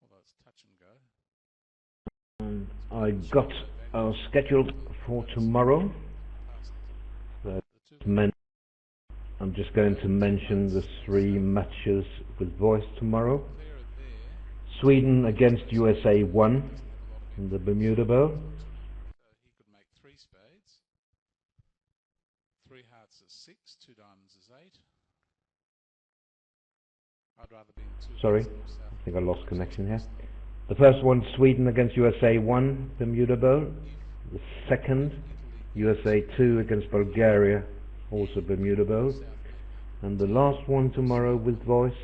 Although it's touch and go. I got our schedule for tomorrow. I'm just going to mention the 3 matches with voice tomorrow. Sweden against USA 1 in the Bermuda Bowl. So he could make 3 spades. 3 hearts is 6, 2 diamonds is 8. I'd rather be in 2. Sorry, I think I lost connection here. The first one, Sweden against USA 1, Bermuda Bowl. The second, USA 2 against Bulgaria, also Bermuda Bowl. And the last one tomorrow with voice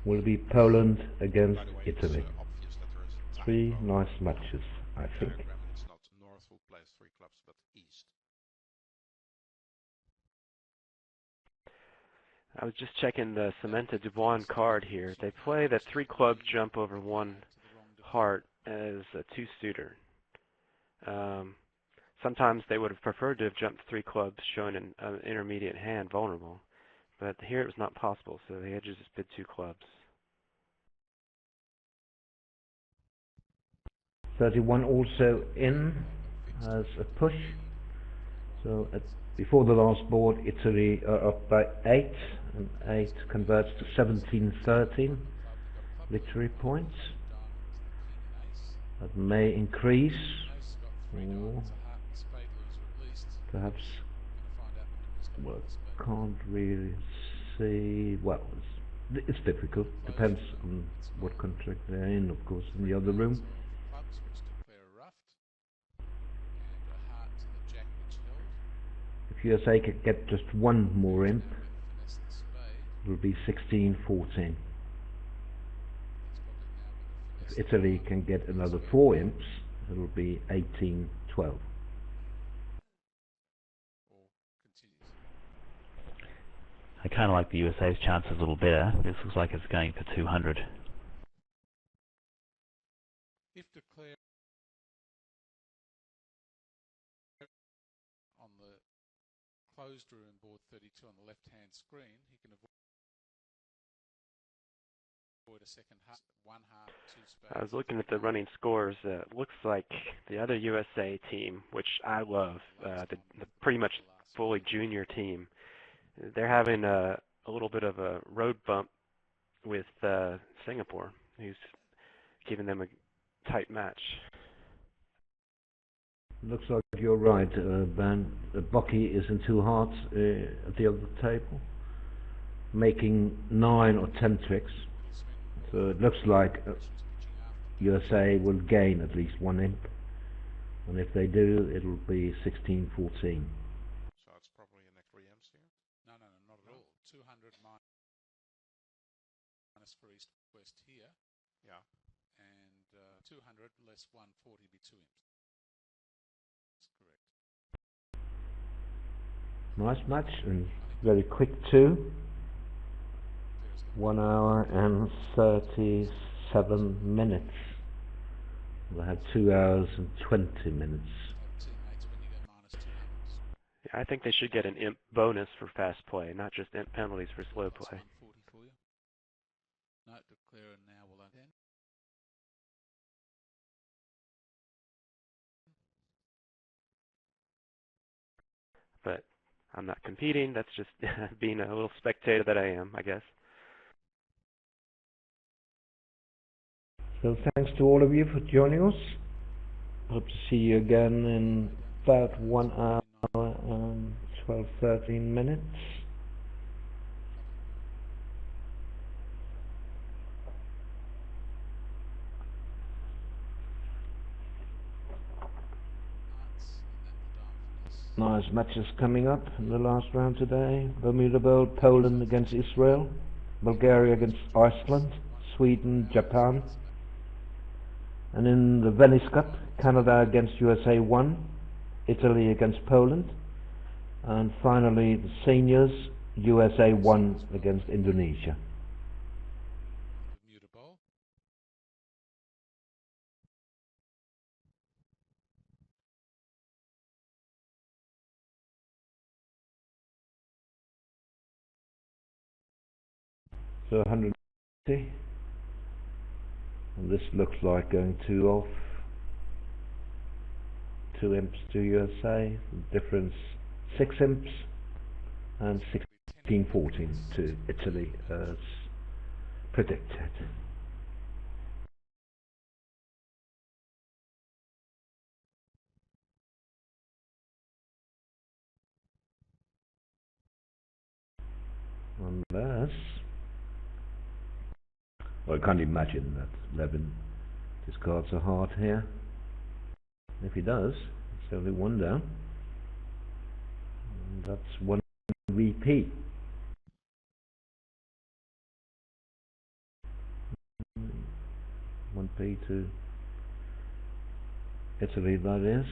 will be Poland against Italy. 3 nice matches, I think. It's not North who plays 3 clubs, but East. I was just checking the Sementa Duboin card here. They play that 3 club jump over 1 heart as a 2-suiter. Sometimes they would have preferred to have jumped 3 clubs showing an intermediate hand vulnerable, but here it was not possible, so they had to just bid 2 clubs. 31 also in as a push. So before the last board, Italy are up by 8, and 8 converts to 17-13 victory points. That may increase, or perhaps, well, can't really see. Well, it's difficult. Depends on what contract they're in, of course. In the other room, Clubs which declare a ruffed, and a heart to the jack which held. if USA could get just one more imp, Down with finesse the spade. it'll be 16-14. That's probably now with a finesse. If Italy can get another 4 imps, it'll be 18-12. Or continues. I kind of like the USA's chances a little better. This looks like it's going for 200. If declared on the closed room board 32 on the left-hand screen, he can avoid a second half, one half, two spades. I was looking at the running scores. Looks like the other USA team, which I love, the pretty much fully junior team, they're having a little bit of a road bump with Singapore, who's giving them a tight match. Looks like you're right, Ben. Bocchi is in 2 hearts at the other table, making 9 or 10 tricks. So it looks like USA will gain at least 1 imp, and if they do, it'll be 16-14. So it's probably an agree imps here? No, not at all. 200 minus for east west here. Yeah. And 200 less 140 be 2 imps. That's correct. Nice match, and very quick too. 1 hour and 37 minutes. We'll have 2 hours and 20 minutes. Teammates when you go minus 200s. Yeah, I think they should get an imp bonus for fast play, not just imp penalties for slow Plus play. 140 for you. No, declare now will end. But I'm not competing. That's just being a little spectator that I am, I guess. So thanks to all of you for joining us. Hope to see you again in about 1 hour and 12-13 minutes. Nice matches coming up in the last round today. Bermuda Bowl, Poland against Israel, Bulgaria against Iceland, Sweden, Japan. And in the Venice Cup, Canada against USA 1, Italy against Poland. And finally, the seniors, USA 1 against Indonesia. Bermuda Bowl. So 150. And this looks like going 2 off. 2 imps to USA. The difference 6 imps and 16-14 to Italy as predicted. Unless, well, I can't imagine that Levin discards a heart here. If he does, it's only 1 down. And that's 1 repeat. One P to Italy, that is.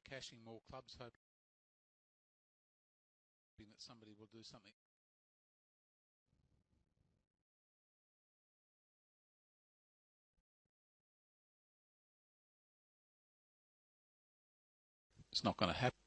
cashing more clubs, hoping that somebody will do something. It's not going to happen.